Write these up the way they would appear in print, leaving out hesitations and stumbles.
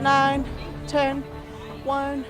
9, 10, 1.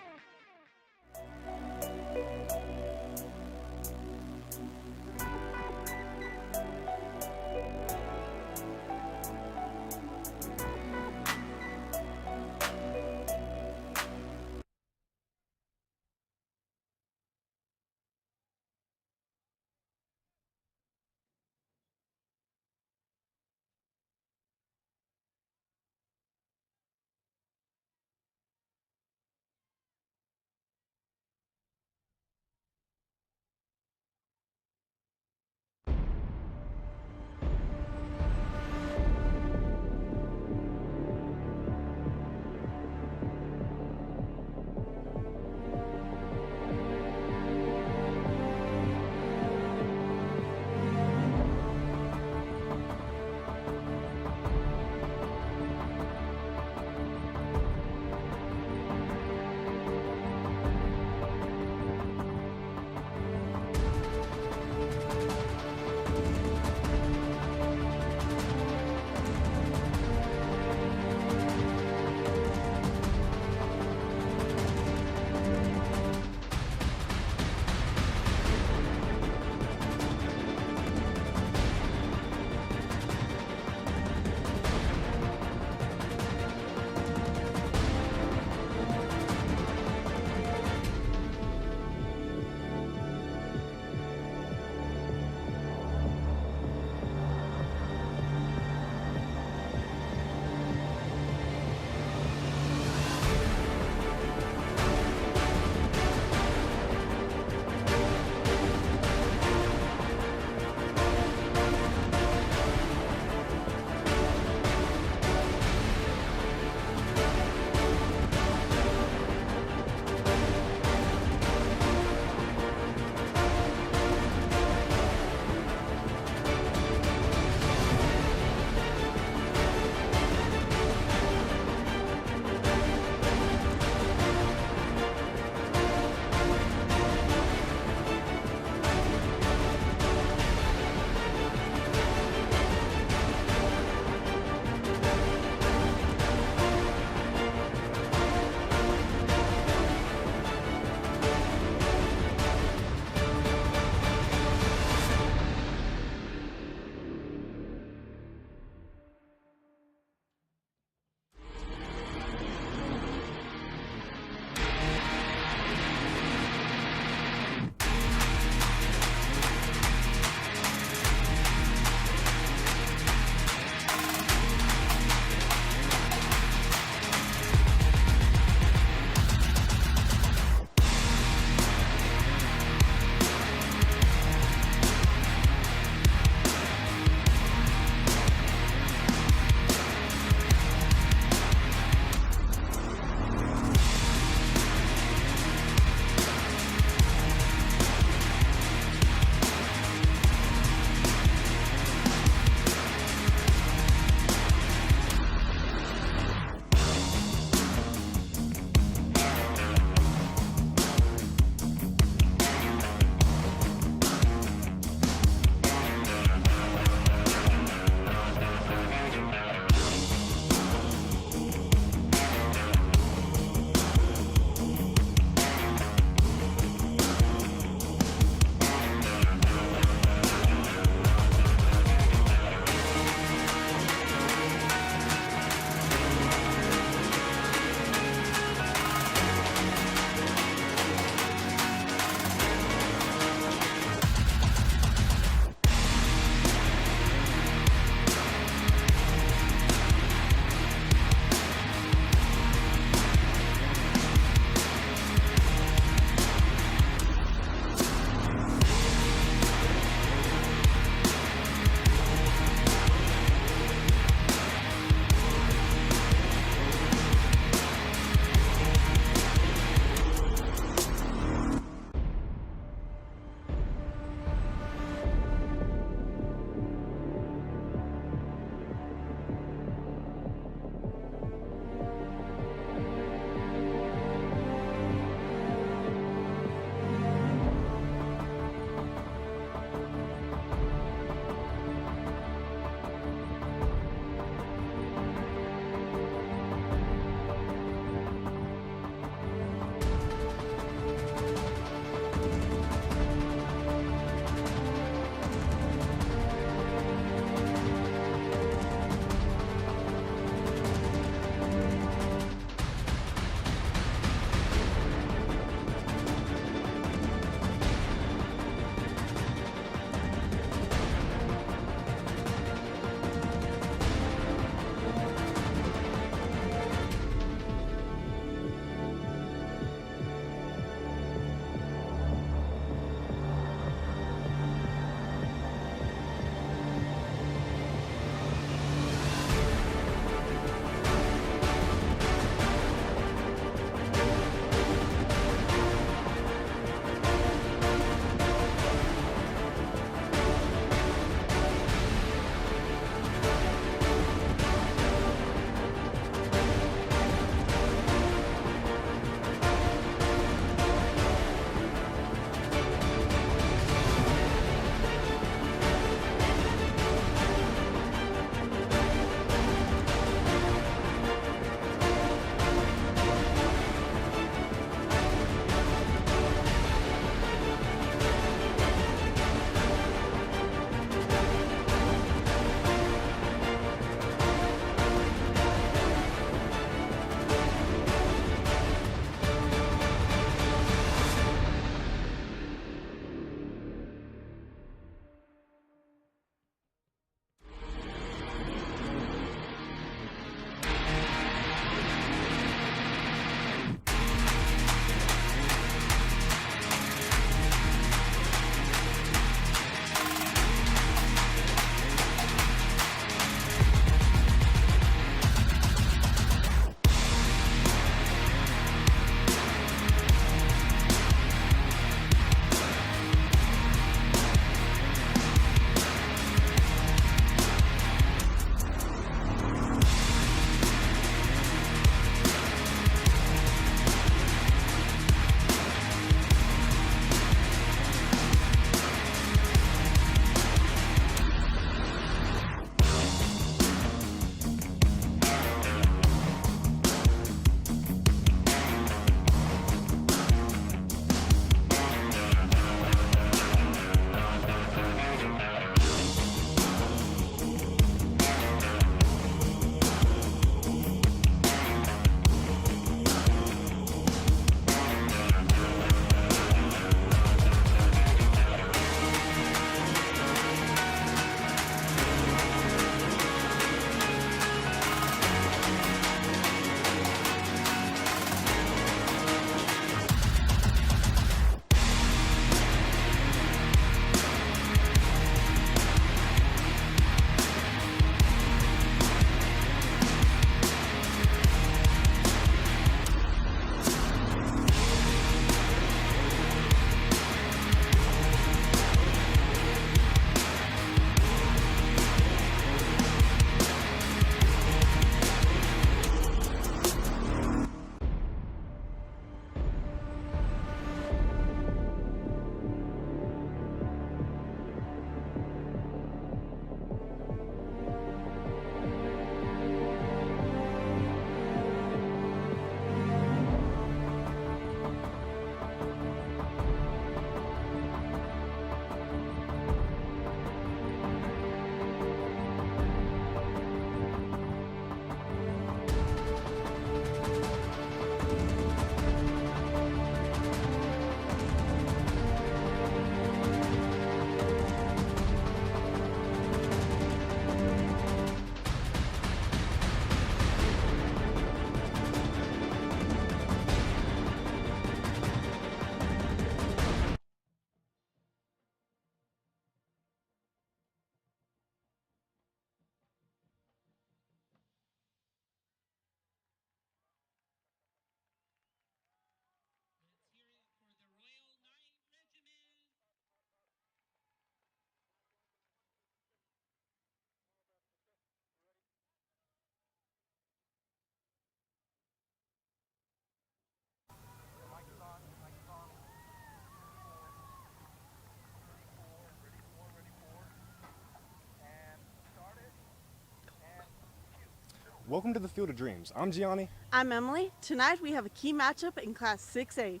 Welcome to the Field of Dreams. I'm Gianni. I'm Emily. Tonight we have a key matchup in Class 6A.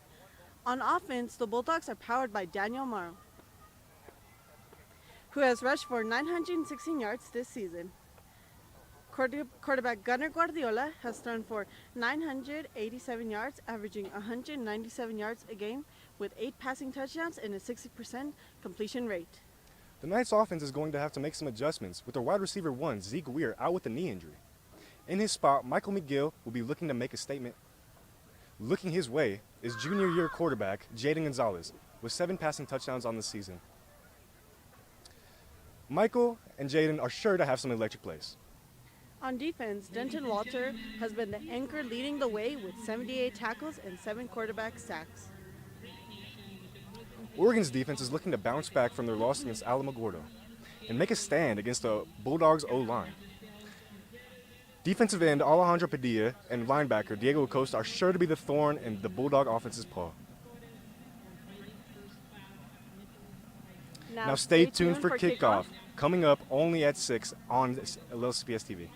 On offense, the Bulldogs are powered by Daniel Morrow, who has rushed for 916 yards this season. Quarterback Gunnar Guardiola has thrown for 987 yards, averaging 197 yards a game, with 8 passing touchdowns and a 60% completion rate. The Knights offense is going to have to make some adjustments with their wide receiver 1, Zeke Weir, out with a knee injury. In his spot, Michael McGill will be looking to make a statement. Looking his way is junior year quarterback Jaden Gonzalez, with 7 passing touchdowns on the season. Michael and Jaden are sure to have some electric plays. On defense, Denton Walter has been the anchor leading the way with 78 tackles and 7 quarterback sacks. Oregon's defense is looking to bounce back from their loss against Alamogordo and make a stand against the Bulldogs O-line. Defensive end Alejandro Padilla and linebacker Diego Acosta are sure to be the thorn in the Bulldog offense's paw. Now stay tuned for kickoff, coming up only at 6 on LCPS TV.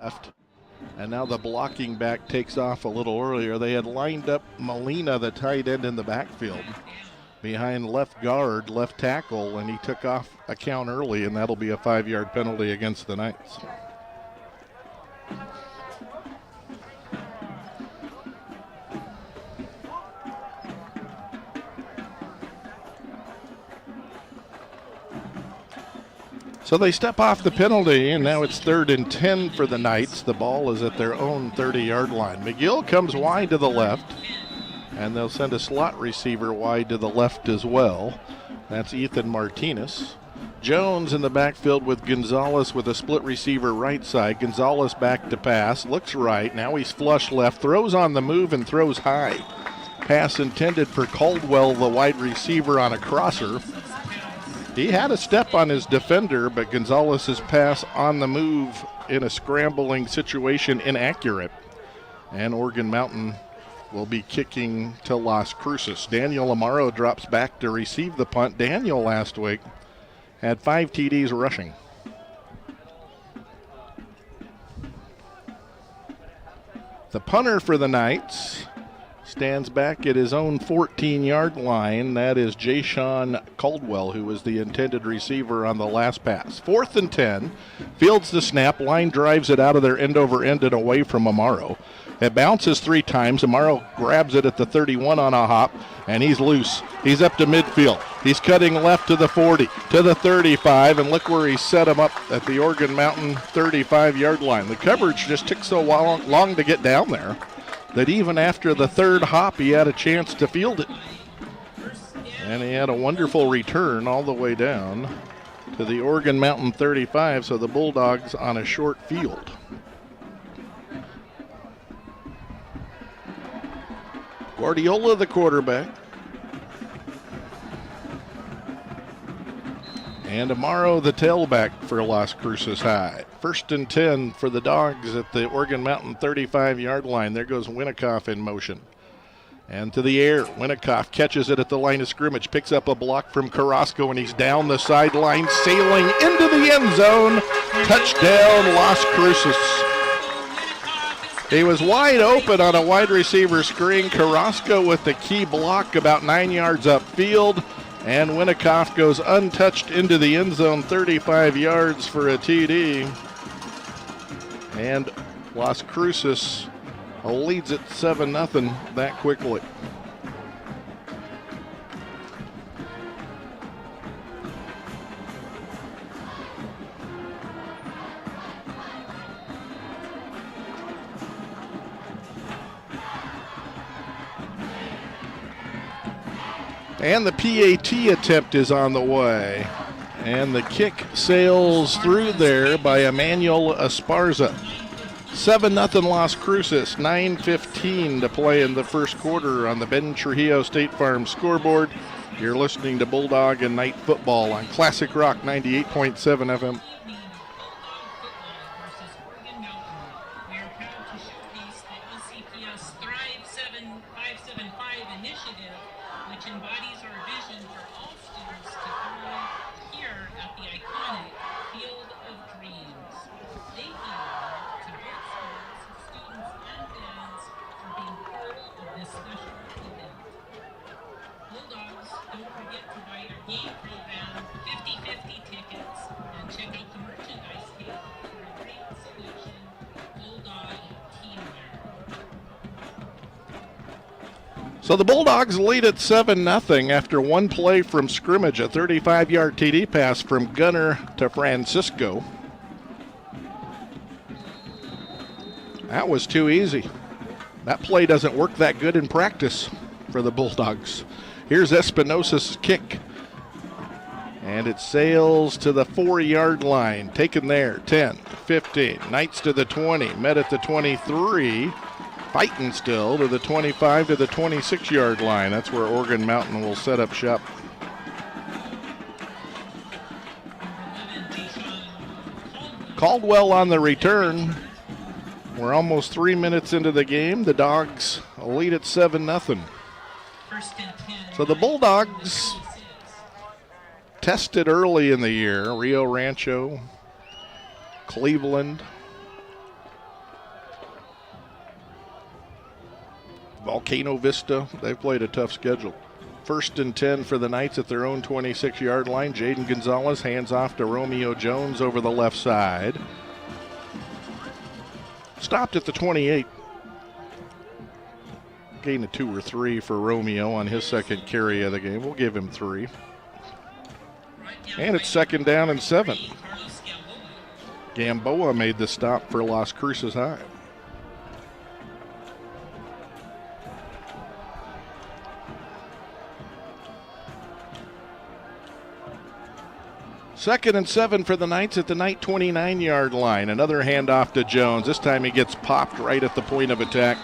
left. And now the blocking back takes off a little earlier. They had lined up Molina, the tight end, in the backfield behind left guard, left tackle, and he took off a count early, and that'll be a 5-yard penalty against the Knights. So they step off the penalty, and now it's 3rd and 10 for the Knights. The ball is at their own 30-yard line. McGill comes wide to the left, and they'll send a slot receiver wide to the left as well. That's Ethan Martinez. Jones in the backfield with Gonzalez with a split receiver right side. Gonzalez back to pass, looks right. Now he's flush left, throws on the move and throws high. Pass intended for Caldwell, the wide receiver, on a crosser. He had a step on his defender, but Gonzalez's pass on the move in a scrambling situation inaccurate. And Organ Mountain will be kicking to Las Cruces. Daniel Amaro drops back to receive the punt. Daniel last week had 5 TDs rushing. The punter for the Knights stands back at his own 14-yard line. That is Jayshon Caldwell, who was the intended receiver on the last pass. 4th and 10. Fields the snap. Line drives it out of their end over end and away from Amaro. It bounces 3 times. Amaro grabs it at the 31 on a hop, and he's loose. He's up to midfield. He's cutting left to the 40, to the 35, and look where he set him up at the Organ Mountain 35-yard line. The coverage just took so long to get down there that even after the 3rd hop, he had a chance to field it. And he had a wonderful return all the way down to the Organ Mountain 35, so the Bulldogs on a short field. Guardiola, the quarterback. And Amaro, the tailback for Las Cruces High. 1st and 10 for the Dogs at the Organ Mountain 35-yard line. There goes Winnikoff in motion. And to the air, Winnikoff catches it at the line of scrimmage, picks up a block from Carrasco, and he's down the sideline, sailing into the end zone. Touchdown, Las Cruces. He was wide open on a wide receiver screen. Carrasco with the key block about 9 yards upfield. And Winnikoff goes untouched into the end zone, 35 yards for a TD. And Las Cruces leads it 7-0 that quickly. And the PAT attempt is on the way. And the kick sails through there by Emmanuel Esparza. 7-0 Las Cruces, 9:15 to play in the first quarter on the Ben Trujillo State Farm scoreboard. You're listening to Bulldog and Night Football on Classic Rock 98.7 FM. So the Bulldogs lead at 7-0 after one play from scrimmage, a 35-yard TD pass from Gunner to Francisco. That was too easy. That play doesn't work that good in practice for the Bulldogs. Here's Espinosa's kick. And it sails to the 4-yard line. Taken there, 10, 15. Knights to the 20, met at the 23. Fighting still to the 25 to the 26-yard line. That's where Organ Mountain will set up shop. Caldwell on the return. We're almost 3 minutes into the game. The Dogs lead at 7-0. So the Bulldogs tested early in the year. Rio Rancho, Cleveland, Volcano Vista. They've played a tough schedule. 1st and 10 for the Knights at their own 26-yard line. Jaden Gonzalez hands off to Romeo Jones over the left side. Stopped at the 28. Gain of 2 or 3 for Romeo on his second carry of the game. We'll give him 3. And it's 2nd down and 7. Gamboa made the stop for Las Cruces High. Second and 7 for the Knights at the Knight 29-yard line. Another handoff to Jones. This time he gets popped right at the point of attack.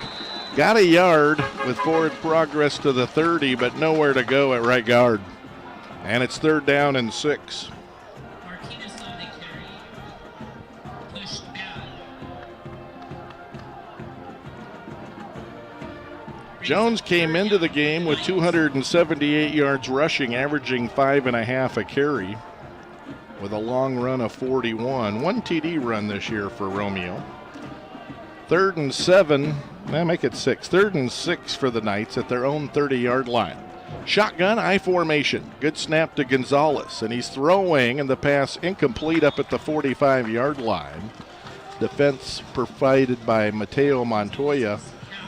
Got a yard with forward progress to the 30, but nowhere to go at right guard. And it's 3rd down and 6. Jones came into the game with 278 yards rushing, averaging 5.5 a carry, with a long run of 41. 1 TD run this year for Romeo. 3rd and 7, make it 6. 3rd and 6 for the Knights at their own 30-yard line. Shotgun, I formation. Good snap to Gonzalez, and he's throwing, and the pass incomplete up at the 45-yard line. Defense provided by Mateo Montoya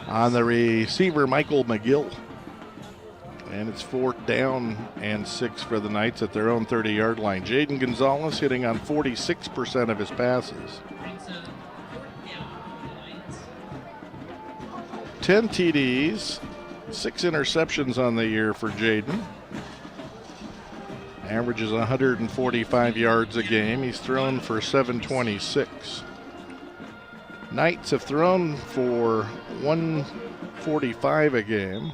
on the receiver, Michael McGill. And it's 4th down and 6 for the Knights at their own 30-yard line. Jaden Gonzalez hitting on 46% of his passes. 10 TDs, 6 interceptions on the year for Jaden. Averages 145 yards a game. He's thrown for 726. Knights have thrown for 145 a game.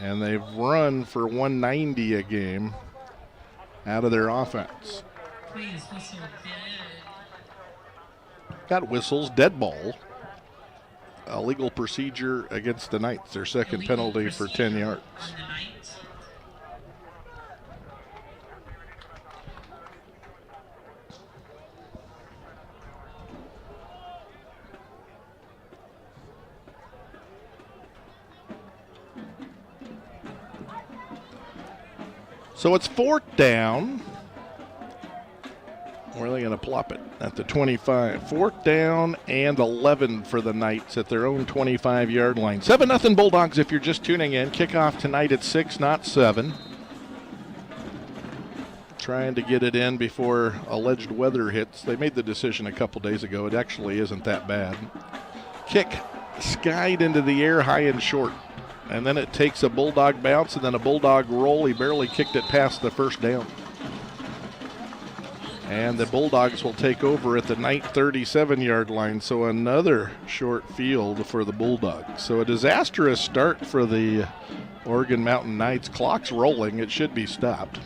And they've run for 190 a game out of their offense. Got whistles, dead ball. A legal procedure against the Knights, their second penalty for 10 yards. So it's 4th down. Where are they going to plop it? At the 25. 4th down and 11 for the Knights at their own 25-yard line. 7-0 Bulldogs if you're just tuning in. Kickoff tonight at 6, not 7. Trying to get it in before alleged weather hits. They made the decision a couple days ago. It actually isn't that bad. Kick skied into the air high and short. And then it takes a Bulldog bounce and then a Bulldog roll. He barely kicked it past the 1st down. And the Bulldogs will take over at the Knight 37-yard line. So another short field for the Bulldogs. So a disastrous start for the Oregon Mountain Knights. Clock's rolling. It should be stopped.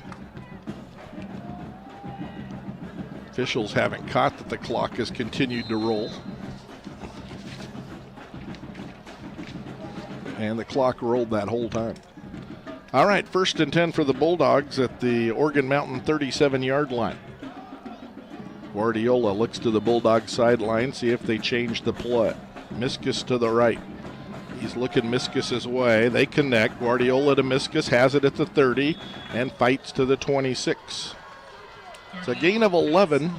Officials haven't caught that the clock has continued to roll. And the clock rolled that whole time. All right, 1st and 10 for the Bulldogs at the Oregon Mountain 37-yard line. Guardiola looks to the Bulldogs sideline, see if they change the play. Miskus to the right. He's looking Miskus's way. They connect. Guardiola to Miskus, has it at the 30, and fights to the 26. It's a gain of 11,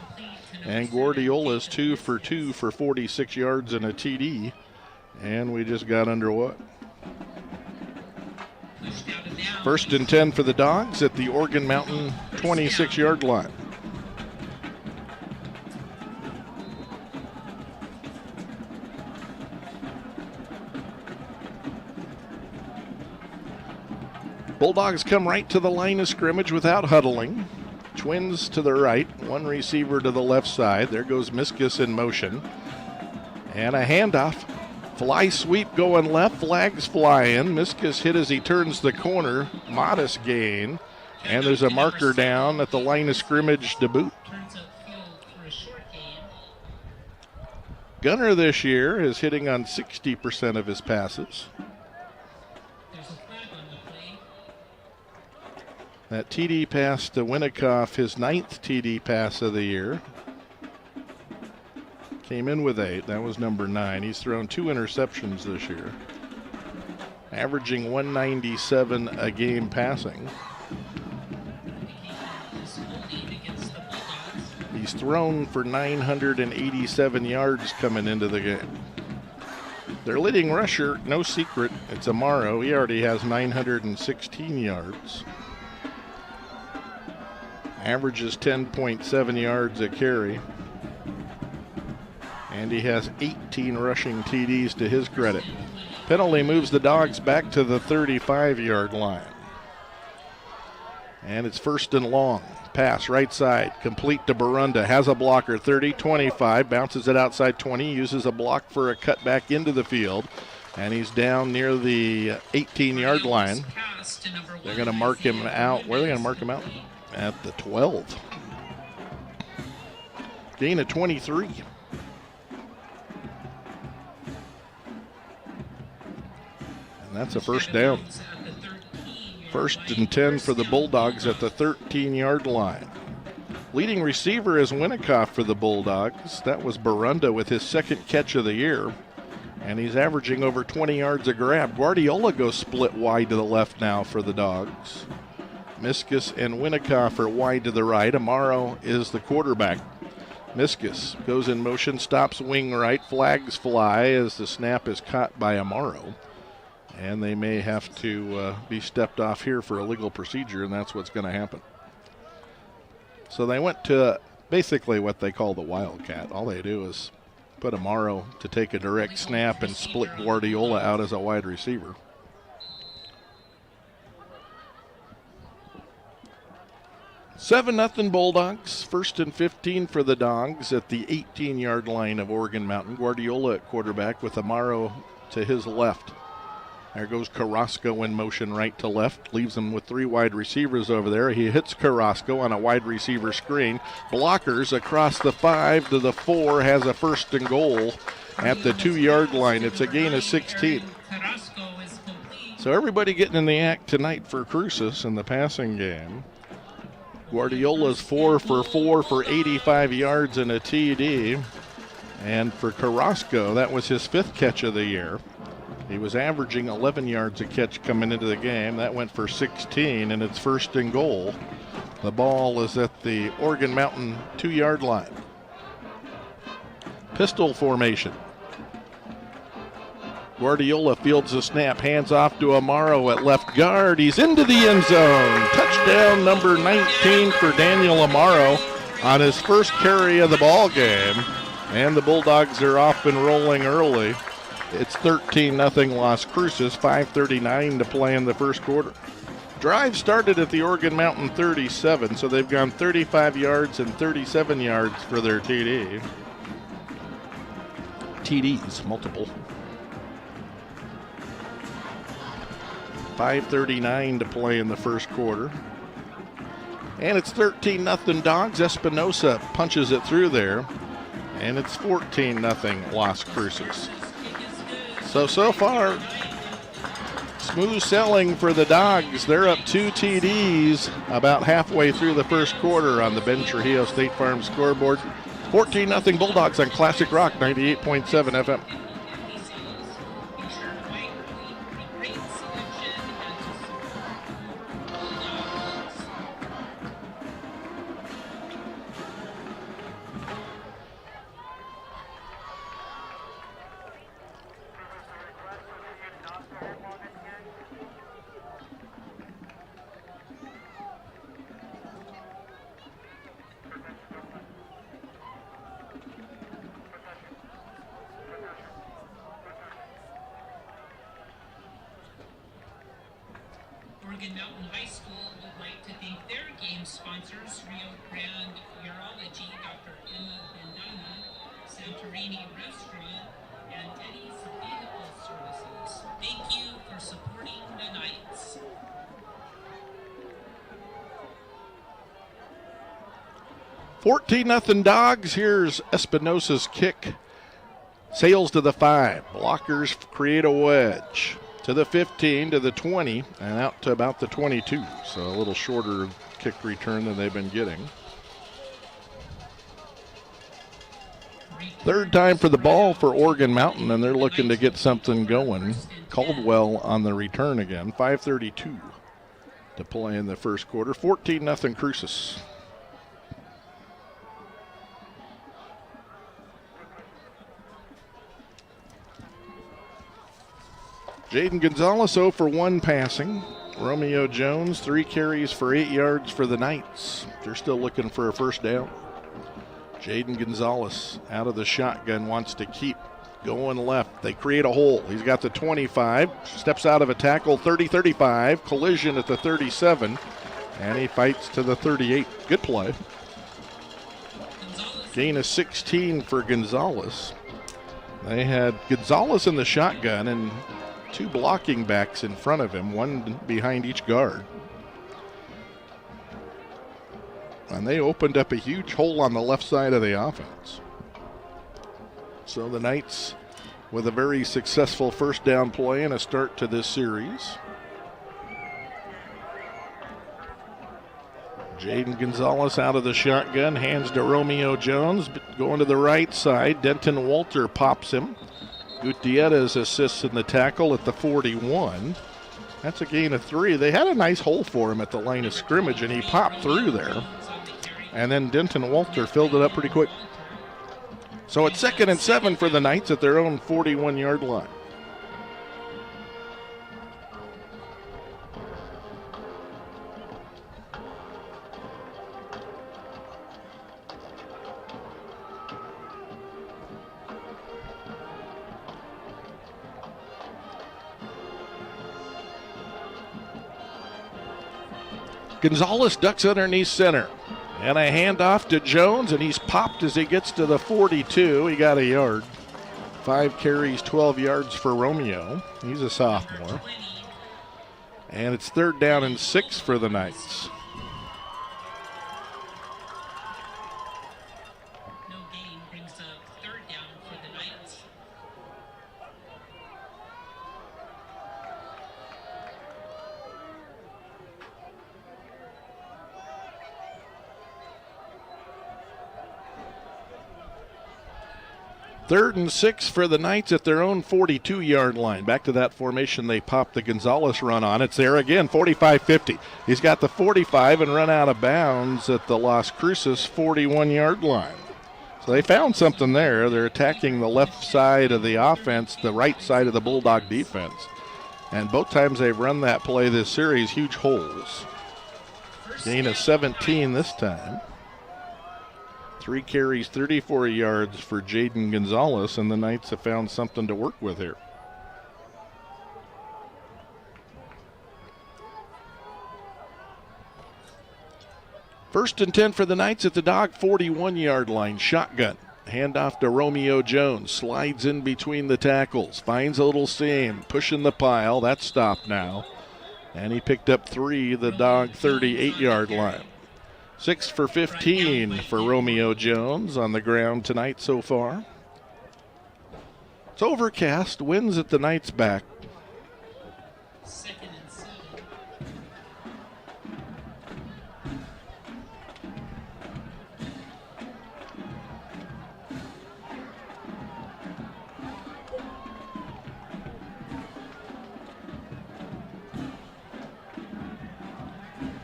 and Guardiola's 2 for 2 for 46 yards and a TD. And we just got underway. 1st and 10 for the Dogs at the Oregon Mountain 26-yard line. Bulldogs come right to the line of scrimmage without huddling. Twins to the right, 1 receiver to the left side. There goes Miskus in motion. And a handoff. Fly sweep going left, flags flying. Miskus hit as he turns the corner. Modest gain. And there's a marker down at the line of scrimmage to boot. Gunner this year is hitting on 60% of his passes. That TD pass to Winnikoff, his 9th TD pass of the year. Came in with 8. That was number 9. He's thrown 2 interceptions this year, averaging 197 a game passing. He's thrown for 987 yards coming into the game. Their leading rusher, no secret, it's Amaro. He already has 916 yards. Averages 10.7 yards a carry. And he has 18 rushing TDs to his credit. Penalty moves the Dogs back to the 35-yard line. And it's 1st and long. Pass right side, complete to Barunda. Has a blocker, 30, 25. Bounces it outside 20. Uses a block for a cut back into the field. And he's down near the 18-yard line. They're going to mark him out. Where are they going to mark him out? At the 12. Gain of 23. And that's a 1st down. 1st and 10 for the Bulldogs at the 13-yard line. Leading receiver is Winikoff for the Bulldogs. That was Barunda with his 2nd catch of the year. And he's averaging over 20 yards a grab. Guardiola goes split wide to the left now for the Dogs. Miskus and Winikoff are wide to the right. Amaro is the quarterback. Miskus goes in motion, stops wing right. Flags fly as the snap is caught by Amaro. And they may have to be stepped off here for a legal procedure, and that's what's going to happen. So they went to basically what they call the Wildcat. All they do is put Amaro to take a direct snap and split Guardiola out as a wide receiver. Seven 0 Bulldogs. 1st and 15 for the Dogs at the 18-yard line of Oregon Mountain. Guardiola at quarterback with Amaro to his left. There goes Carrasco in motion right to left. Leaves him with 3 wide receivers over there. He hits Carrasco on a wide receiver screen. Blockers across the 5 to the 4. Has a 1st and goal at the 2-yard line. It's a gain of 16. So everybody getting in the act tonight for Cruces in the passing game. Guardiola's 4 for 4 for 85 yards and a TD. And for Carrasco, that was his 5th catch of the year. He was averaging 11 yards a catch coming into the game. That went for 16, and it's 1st and goal. The ball is at the Oregon Mountain 2-yard line. Pistol formation. Guardiola fields the snap, hands off to Amaro at left guard. He's into the end zone. Touchdown number 19 for Daniel Amaro on his 1st carry of the ball game. And the Bulldogs are off and rolling early. It's 13-0 Las Cruces, 5:39 to play in the 1st quarter. Drive started at the Oregon Mountain 37, so they've gone 35 yards and 37 yards for their TD. TDs, multiple. 5:39 to play in the 1st quarter. And it's 13-0 Dogs. Espinosa punches it through there. And it's 14-0 Las Cruces. So far, smooth sailing for the Dogs. They're up 2 TDs about halfway through the 1st quarter on the Ben Trujillo State Farm scoreboard. 14-0 Bulldogs on Classic Rock 98.7 FM. Oregon Mountain High School would like to thank their game sponsors, Rio Grande Urology, Dr. Emma Bendana, Santorini Restaurant, and Eddie's Vehicle Services. Thank you for supporting the Knights. $14-0 Dogs. Here's Espinosa's kick. Sails to the 5. Blockers create a wedge. To the 15, to the 20, and out to about the 22. So a little shorter kick return than they've been getting. Third time for the ball for Oregon Mountain, and they're looking to get something going. Caldwell on the return again. 5:32 to play in the first quarter. 14-0 Cruces. Jaden Gonzalez 0 for 1 passing. Romeo Jones 3 carries for 8 yards for the Knights. They're still looking for a first down. Jaden Gonzalez out of the shotgun, wants to keep going left. They create a hole. He's got the 25, steps out of a tackle, 30-35, collision at the 37, and he fights to the 38. Good play. Gain of 16 for Gonzalez. They had Gonzalez in the shotgun and 2 blocking backs in front of him, 1 behind each guard. And they opened up a huge hole on the left side of the offense. So the Knights with a very successful first down play and a start to this series. Jaden Gonzalez out of the shotgun, hands to Romeo Jones, going to the right side. Denton Walter pops him. Gutierrez assists in the tackle at the 41. That's a gain of 3. They had a nice hole for him at the line of scrimmage, and he popped through there. And then Denton Walter filled it up pretty quick. So it's 2nd and 7 for the Knights at their own 41-yard line. Gonzalez ducks underneath center. And a handoff to Jones, and he's popped as he gets to the 42. He got a yard. 5 carries, 12 yards for Romeo. He's a sophomore. And it's 3rd down and 6 for the Knights. No gain brings up 3rd down for the Knights. Third and 6 for the Knights at their own 42-yard line. Back to that formation they popped the Gonzalez run on. It's there again, 45-50. He's got the 45 and run out of bounds at the Las Cruces 41-yard line. So they found something there. They're attacking the left side of the offense, the right side of the Bulldog defense. And both times they've run that play this series, huge holes. Gain of 17 this time. 3 carries, 34 yards for Jaden Gonzalez, and the Knights have found something to work with here. First and 10 for the Knights at the Dog 41-yard line. Shotgun. Handoff to Romeo Jones. Slides in between the tackles. Finds a little seam. Pushing the pile. That's stopped now. And he picked up 3, the Dog 38-yard line. 6 for 15 for Romeo Jones on the ground tonight so far. It's overcast, winds at the Knights' back. 2nd and 7.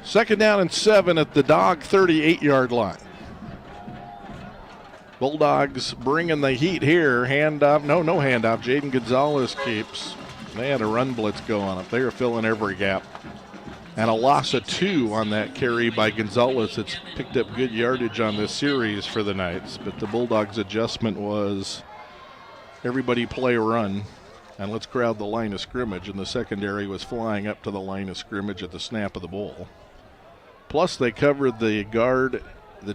Second down and 7 at the Dog 38-yard line. Bulldogs bringing the heat here. Handoff, no handoff. Jaden Gonzalez keeps. They had a run blitz go on it. They were filling every gap. And a loss of 2 on that carry by Gonzalez. It's picked up good yardage on this series for the Knights. But the Bulldogs' adjustment was everybody play run. And let's crowd the line of scrimmage. And the secondary was flying up to the line of scrimmage at the snap of the ball. Plus, they covered the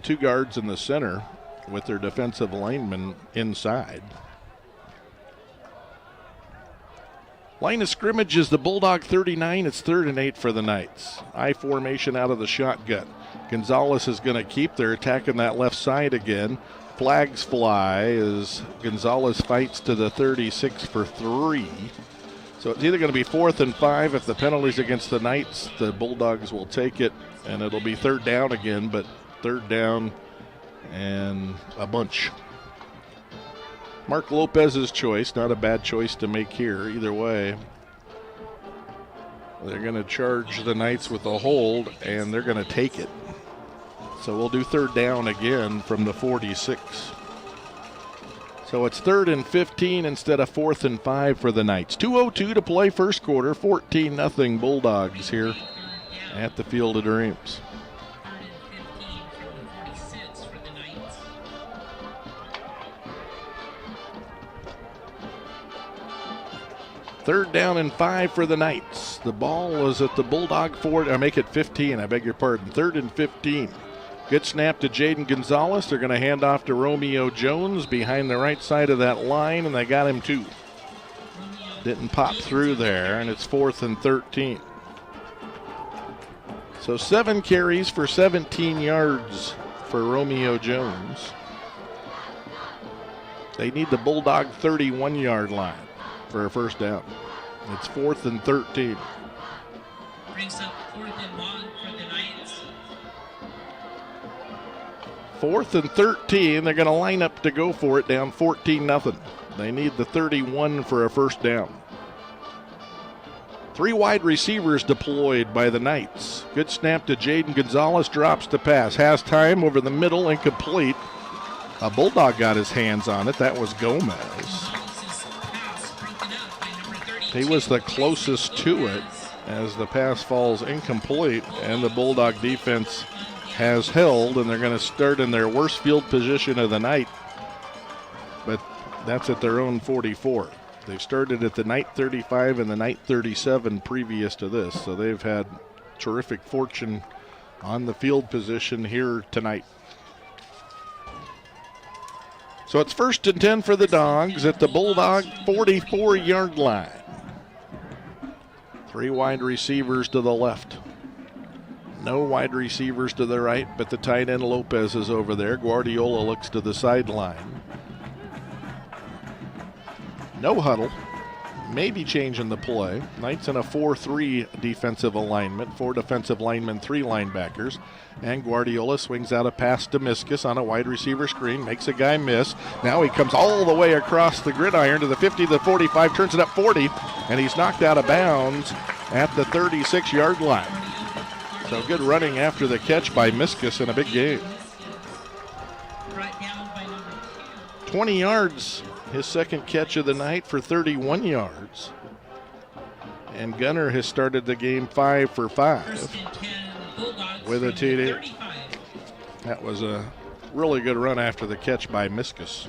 2 guards in the center with their defensive linemen inside. Line of scrimmage is the Bulldog 39. It's 3rd and 8 for the Knights. I formation out of the shotgun. Gonzalez is going to keep. They're attacking that left side again. Flags fly as Gonzalez fights to the 36 for 3. So it's either going to be 4th and 5. If the penalty's against the Knights, the Bulldogs will take it, and it'll be 3rd down again, but 3rd down and a bunch. Mark Lopez's choice, not a bad choice to make here either way. They're going to charge the Knights with a hold, and they're going to take it. So we'll do third down again from the 46. So it's 3rd and 15 instead of 4th and 5 for the Knights. 2:02 to play first quarter, 14-0 Bulldogs here at the Field of Dreams. 3rd down and 5 for the Knights. The ball was at the Bulldog 4. I make it 15. I beg your pardon. 3rd and 15. Good snap to Jaden Gonzalez. They're going to hand off to Romeo Jones behind the right side of that line, and they got him too. Didn't pop through there, and it's 4th and 13. So 7 carries for 17 yards for Romeo Jones. They need the Bulldog 31-yard line for a first down. It's 4th and 13. Brings up 4th and long for the Knights. 4th and 13. They're going to line up to go for it down 14-0. They need the 31 for a first down. 3 wide receivers deployed by the Knights. Good snap to Jaden Gonzalez, drops the pass. Has time over the middle, incomplete. A Bulldog got his hands on it. That was Gomez. He was the closest to it as the pass falls incomplete, and the Bulldog defense has held, and they're going to start in their worst field position of the night, but that's at their own 44. They've started at the Knight 35 and the Knight 37 previous to this, so they've had terrific fortune on the field position here tonight. So it's 1st and 10 for the Dogs at the Bulldog 44-yard line. 3 wide receivers to the left. No wide receivers to the right, but the tight end Lopez is over there. Guardiola looks to the sideline. No huddle. Maybe changing the play. Knights in a 4-3 defensive alignment. 4 defensive linemen, 3 linebackers. And Guardiola swings out a pass to Miskus on a wide receiver screen. Makes a guy miss. Now he comes all the way across the gridiron to the 50, the 45, turns it up 40. And he's knocked out of bounds at the 36-yard line. So good running after the catch by Miskus in a big game. 20 yards. His second catch of the night for 31 yards. And Gunner has started the game 5 for 5 with a TD. That was a really good run after the catch by Miskus.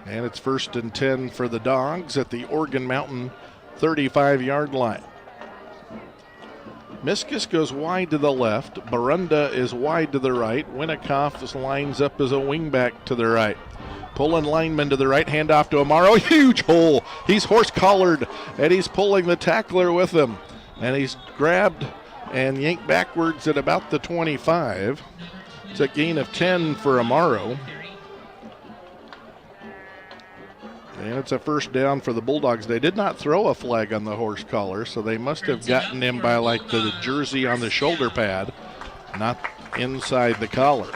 And it's 1st and 10 for the Dogs at the Organ Mountain 35-yard line. Miskus goes wide to the left. Barunda is wide to the right. Winnikoff lines up as a wingback to the right. Pulling lineman to the right, hand off to Amaro. Huge hole. He's horse-collared, and he's pulling the tackler with him. And he's grabbed and yanked backwards at about the 25. It's a gain of 10 for Amaro. And it's a first down for the Bulldogs. They did not throw a flag on the horse collar, so they must have gotten him by like the jersey on the shoulder pad, not inside the collar.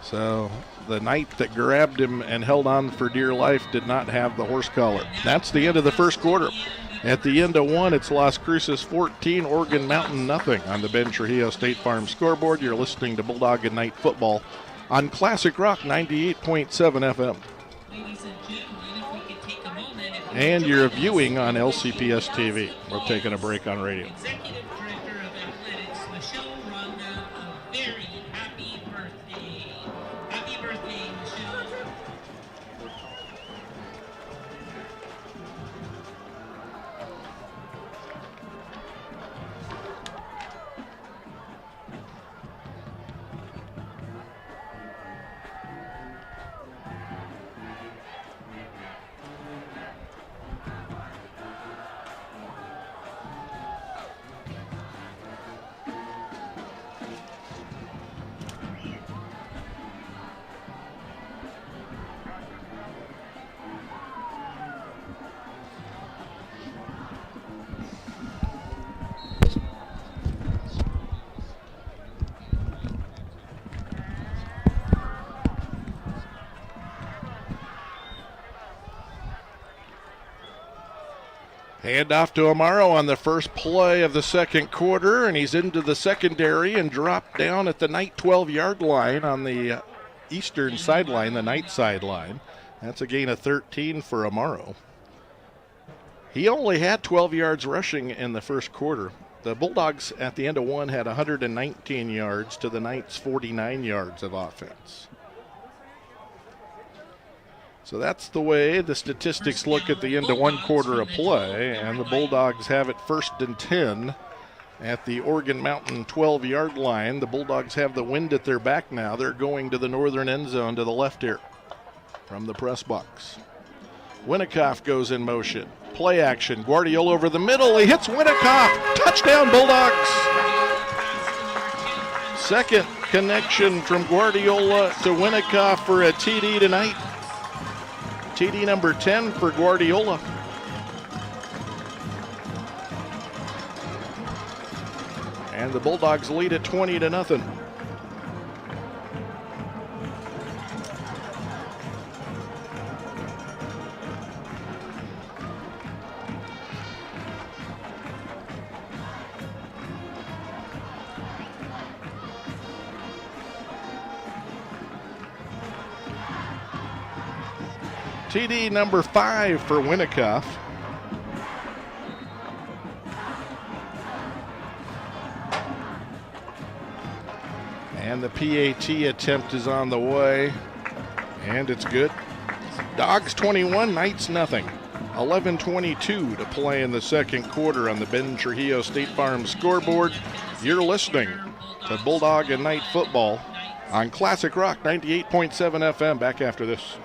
So the Knight that grabbed him and held on for dear life did not have the horse collar. That's the end of the first quarter. At the end of one, it's Las Cruces 14, Organ Mountain nothing on the Ben Trujillo State Farm scoreboard. You're listening to Bulldog and Knight football on Classic Rock 98.7 FM. And you're viewing on LCPS TV. We're taking a break on radio. Executive Director of Athletics, Michelle Ronda, a very happy birthday. Happy birthday, Michelle. Hand off to Amaro on the first play of the second quarter, and he's into the secondary and dropped down at the Knight 12-yard line on the eastern sideline, the Knight sideline. That's a gain of 13 for Amaro. He only had 12 yards rushing in the first quarter. The Bulldogs at the end of one had 119 yards to the Knights' 49 yards of offense. So that's the way the statistics look at the end of one quarter of play, and the Bulldogs have it 1st and 10 at the Oregon Mountain 12-yard line. The Bulldogs have the wind at their back now. They're going to the northern end zone to the left here from the press box. Winnikoff goes in motion. Play action. Guardiola over the middle. He hits Winnikoff. Touchdown, Bulldogs. Second connection from Guardiola to Winnikoff for a TD tonight. TD number 10 for Guardiola. And the Bulldogs lead at 20-0. TD number 5 for Winnikoff. And the PAT attempt is on the way, and it's good. Dogs 21, Knights nothing. 11:22 to play in the second quarter on the Ben Trujillo State Farm scoreboard. You're listening to Bulldog and Knight football on Classic Rock 98.7 FM. Back after this.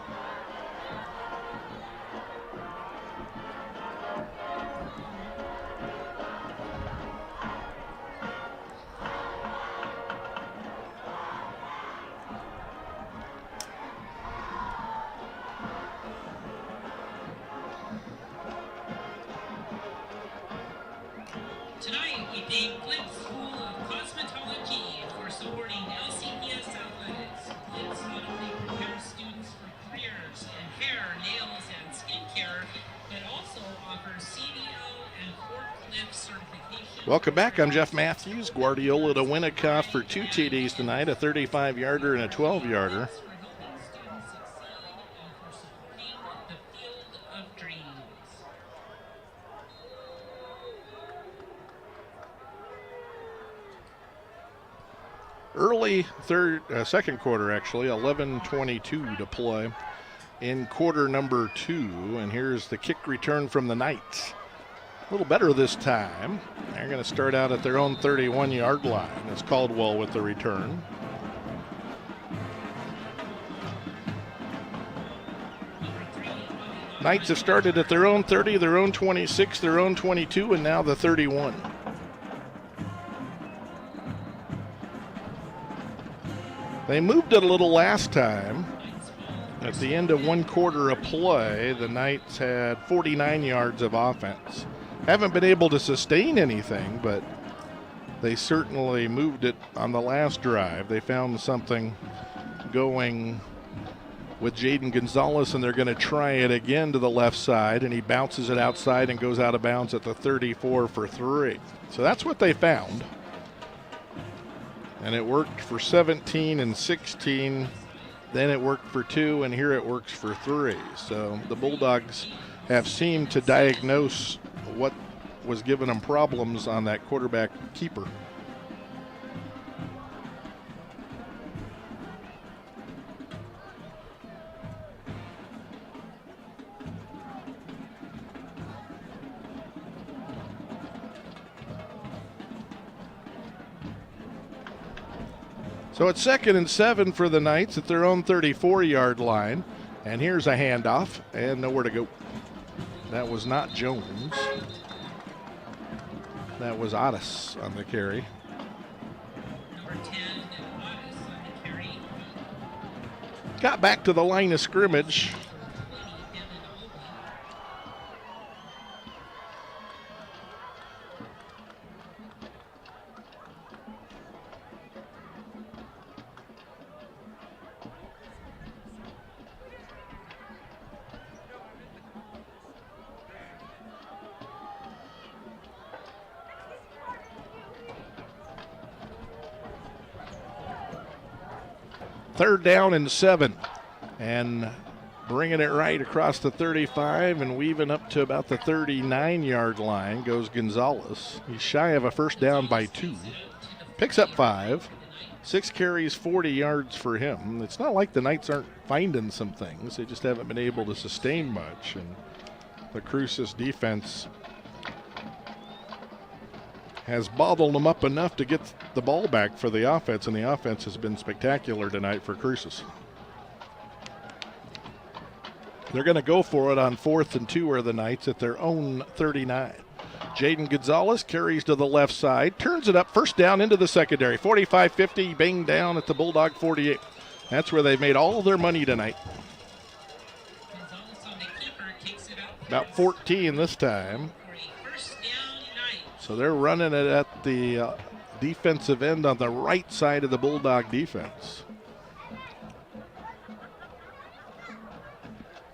Tonight, we thank Glitz School of Cosmetology for supporting LCPS athletics. Glitz not only prepares students for careers in hair, nails, and skincare, but also offers CDO and forklift certification. Welcome back. I'm Jeff Matthews. Guardiola to Winnikoff for 2 TDs tonight, a 35-yarder and a 12-yarder. For helping students succeed and for supporting the field of dreams. Early second quarter, actually, 11:22 to play in quarter number 2. And here's the kick return from the Knights. A little better this time. They're going to start out at their own 31-yard line. It's Caldwell with the return. Knights have started at their own 30, their own 26, their own 22, and now the 31. They moved it a little last time. At the end of one quarter of play, the Knights had 49 yards of offense. Haven't been able to sustain anything, but they certainly moved it on the last drive. They found something going with Jaden Gonzalez, and they're going to try it again to the left side, and he bounces it outside and goes out of bounds at the 34 for 3. So that's what they found. And it worked for 17 and 16. Then it worked for 2, and here it works for 3. So the Bulldogs have seemed to diagnose what was giving them problems on that quarterback keeper. So it's 2nd and 7 for the Knights at their own 34-yard line. And here's a handoff and nowhere to go. That was not Jones. That was Otis on the carry. Number 10, Otis on the carry. Got back to the line of scrimmage. 3rd down and 7. And bringing it right across the 35 and weaving up to about the 39-yard line goes Gonzalez. He's shy of a first down by 2. Picks up 5. 6 carries, 40 yards for him. It's not like the Knights aren't finding some things. They just haven't been able to sustain much. And the Cruces defense has bottled them up enough to get the ball back for the offense, and the offense has been spectacular tonight for Cruces. They're going to go for it on 4th and 2 are the Knights at their own 39. Jaden Gonzalez carries to the left side, turns it up, first down into the secondary. 45-50, bang down at the Bulldog 48. That's where they've made all their money tonight. About 14 this time. So they're running it at the defensive end on the right side of the Bulldog defense.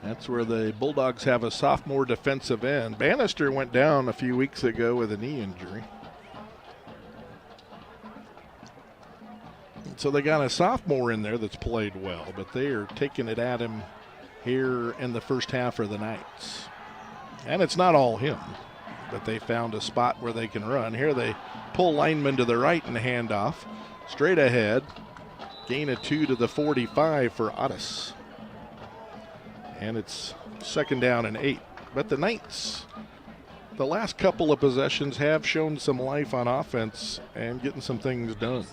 That's where the Bulldogs have a sophomore defensive end. Bannister went down a few weeks ago with a knee injury. So they got a sophomore in there that's played well, but they are taking it at him here in the first half for the Knights. And it's not all him, but they found a spot where they can run. Here they pull lineman to the right and hand off. Straight ahead, gain of 2 to the 45 for Otis. And it's 2nd down and 8. But the Knights, the last couple of possessions, have shown some life on offense and getting some things done.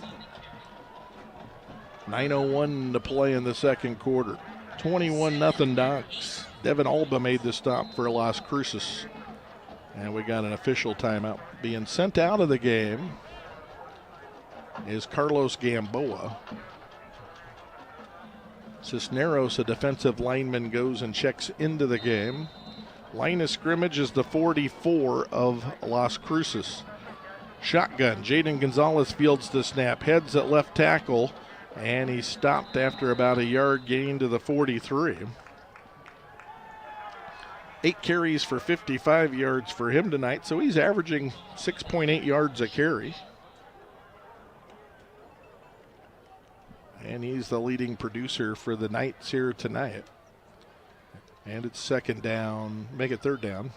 9:01 to play in the second quarter. 21-0 Dogs. Devin Alba made the stop for Las Cruces. And we got an official timeout. Being sent out of the game is Carlos Gamboa. Cisneros, a defensive lineman, goes and checks into the game. Line of scrimmage is the 44 of Las Cruces. Shotgun, Jaden Gonzalez fields the snap, heads at left tackle, and he stopped after about a yard gain to the 43. 8 carries for 55 yards for him tonight, so he's averaging 6.8 yards a carry. And he's the leading producer for the Knights here tonight. And it's 2nd down, make it 3rd down.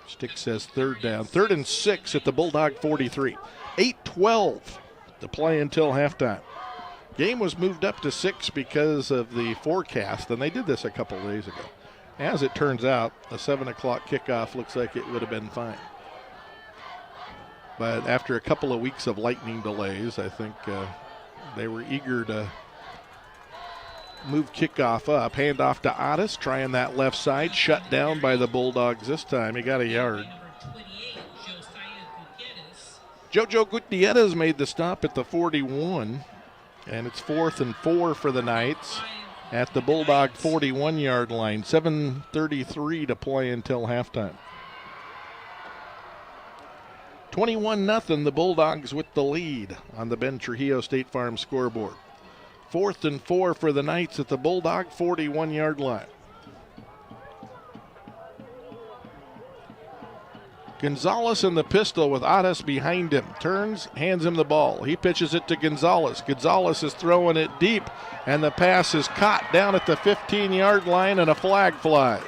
Stick says 3rd down. 3rd and 6 at the Bulldog 43. 8:12 to play until halftime. Game was moved up to 6 because of the forecast, and they did this a couple days ago. As it turns out, a 7 o'clock kickoff looks like it would have been fine. But after a couple of weeks of lightning delays, I think they were eager to move kickoff up. Hand off to Otis, trying that left side. Shut down by the Bulldogs this time. He got a yard. Jojo Gutierrez made the stop at the 41. And it's 4th and 4 for the Knights at the Bulldog 41-yard line. 7:33 to play until halftime. 21-0, the Bulldogs with the lead on the Ben Trujillo State Farm scoreboard. 4th and 4 for the Knights at the Bulldog 41-yard line. Gonzalez in the pistol with Otis behind him. Turns, hands him the ball. He pitches it to Gonzalez. Gonzalez is throwing it deep, and the pass is caught down at the 15-yard line, and a flag flies.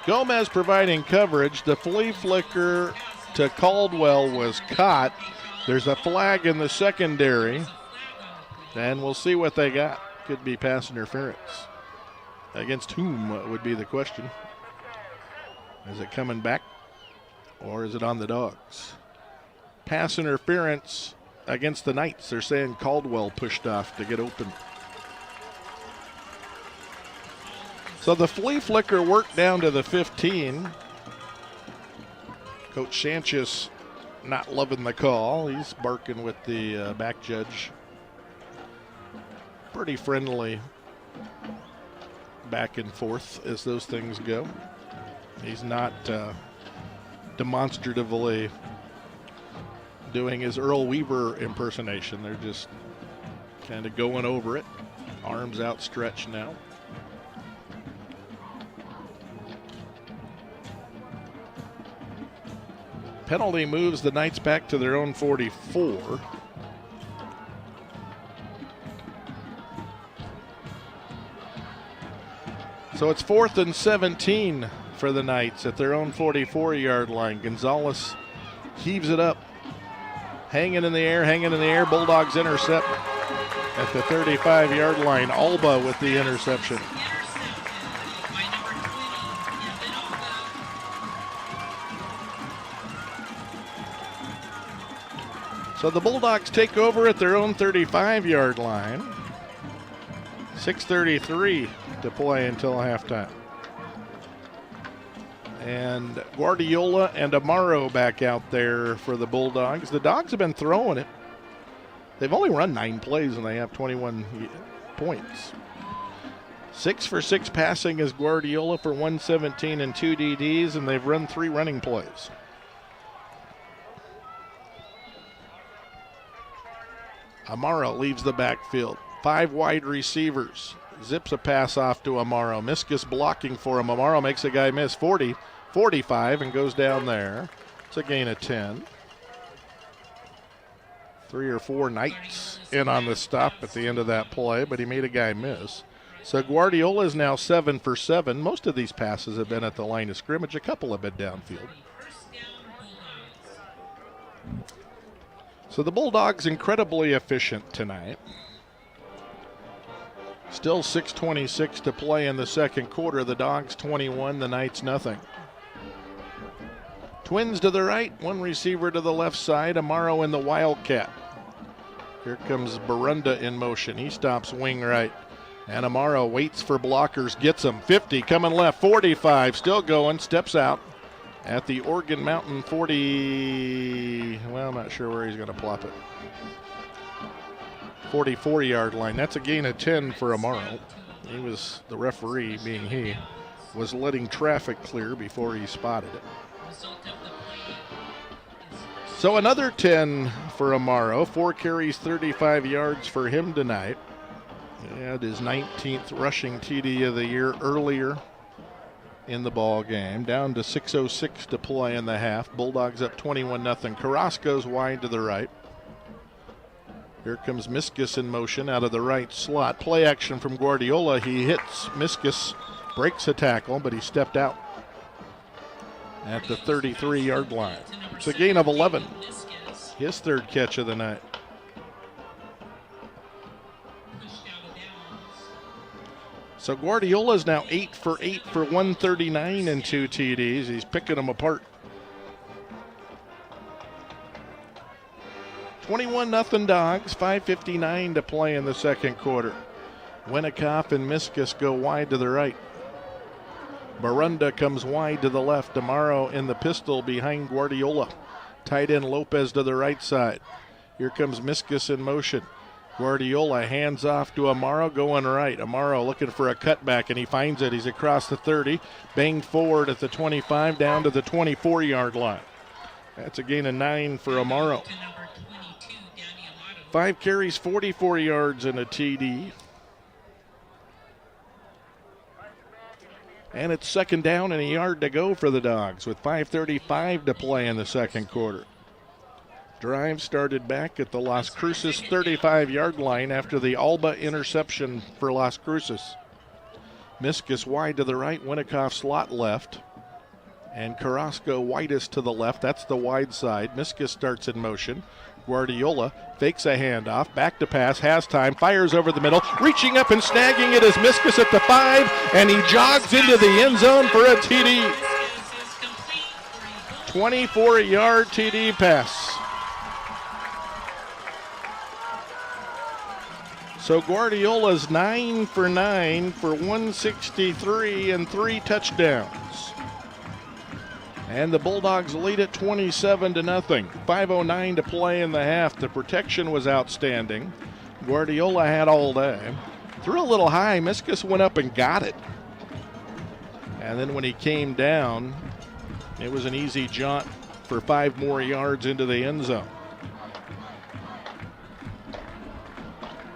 Gomez providing coverage. The flea flicker to Caldwell was caught. There's a flag in the secondary, and we'll see what they got. Could be pass interference. Against whom would be the question. Is it coming back, or is it on the Dogs? Pass interference against the Knights. They're saying Caldwell pushed off to get open. So the flea flicker worked down to the 15. Coach Sanchez not loving the call. He's barking with the back judge. Pretty friendly back and forth as those things go. He's not demonstratively doing his Earl Weaver impersonation. They're just kind of going over it. Arms outstretched now. Penalty moves the Knights back to their own 44. So it's 4th and 17 for the Knights at their own 44-yard line. Gonzalez heaves it up. Hanging in the air. Bulldogs intercept at the 35-yard line. Alba with the interception. So the Bulldogs take over at their own 35-yard line. 6:33 to play until halftime. And Guardiola and Amaro back out there for the Bulldogs. The Dogs have been throwing it. They've only run 9 plays and they have 21 points. 6 for 6 passing is Guardiola for 117 and 2 DDs, and they've run 3 running plays. Amaro leaves the backfield. 5 wide receivers. Zips a pass off to Amaro. Miskus blocking for him. Amaro makes a guy miss. 40, 45, and goes down there. It's a gain of 10. 3 or 4 Knights in on the stop at the end of that play, but he made a guy miss. So Guardiola is now 7 for 7. Most of these passes have been at the line of scrimmage. A couple have been downfield. So the Bulldogs incredibly efficient tonight. Still 6:26 to play in the second quarter. The Dogs 21, the Knights nothing. Twins to the right, 1 receiver to the left side. Amaro in the Wildcat. Here comes Barunda in motion. He stops wing right. And Amaro waits for blockers, gets him. 50, coming left, 45, still going, steps out at the Oregon Mountain 40, well, I'm not sure where he's going to plop it. 44-yard line. That's a gain of 10 for Amaro. He was, the referee, being he, was letting traffic clear before he spotted it. So another 10 for Amaro. 4 carries, 35 yards for him tonight. He had his 19th rushing TD of the year earlier in the ball game. Down to 6:06 to play in the half. Bulldogs up 21-0. Carrasco's wide to the right. Here comes Miskus in motion out of the right slot. Play action from Guardiola. He hits Miskus, breaks a tackle, but he stepped out at the 33-yard line. It's a gain of 11. His 3rd catch of the night. So Guardiola's now 8 for 8 for 139 and 2 TDs. He's picking them apart. 21-0 Dogs, 5:59 to play in the second quarter. Winnikoff and Miskus go wide to the right. Barunda comes wide to the left. Amaro in the pistol behind Guardiola. Tight end Lopez to the right side. Here comes Miskus in motion. Guardiola hands off to Amaro going right. Amaro looking for a cutback, and he finds it. He's across the 30, banged forward at the 25, down to the 24-yard line. That's a gain of 9 for Amaro. 5 carries, 44 yards, and a TD. And it's second down and a yard to go for the Dogs with 5:35 to play in the second quarter. Drive started back at the Las Cruces 35-yard line after the Alba interception for Las Cruces. Miskus wide to the right, Winnikoff slot left, and Carrasco widest to the left. That's the wide side. Miskus starts in motion. Guardiola fakes a handoff, back to pass, has time, fires over the middle, reaching up and snagging it is Miskus at the 5, and he jogs into the end zone for a TD. 24-yard TD pass. So Guardiola's 9 for 9 for 163 and 3 touchdowns. And the Bulldogs lead it 27-0. 5:09 to play in the half. The protection was outstanding. Guardiola had all day. Threw a little high. Miskus went up and got it. And then when he came down, it was an easy jaunt for 5 more yards into the end zone.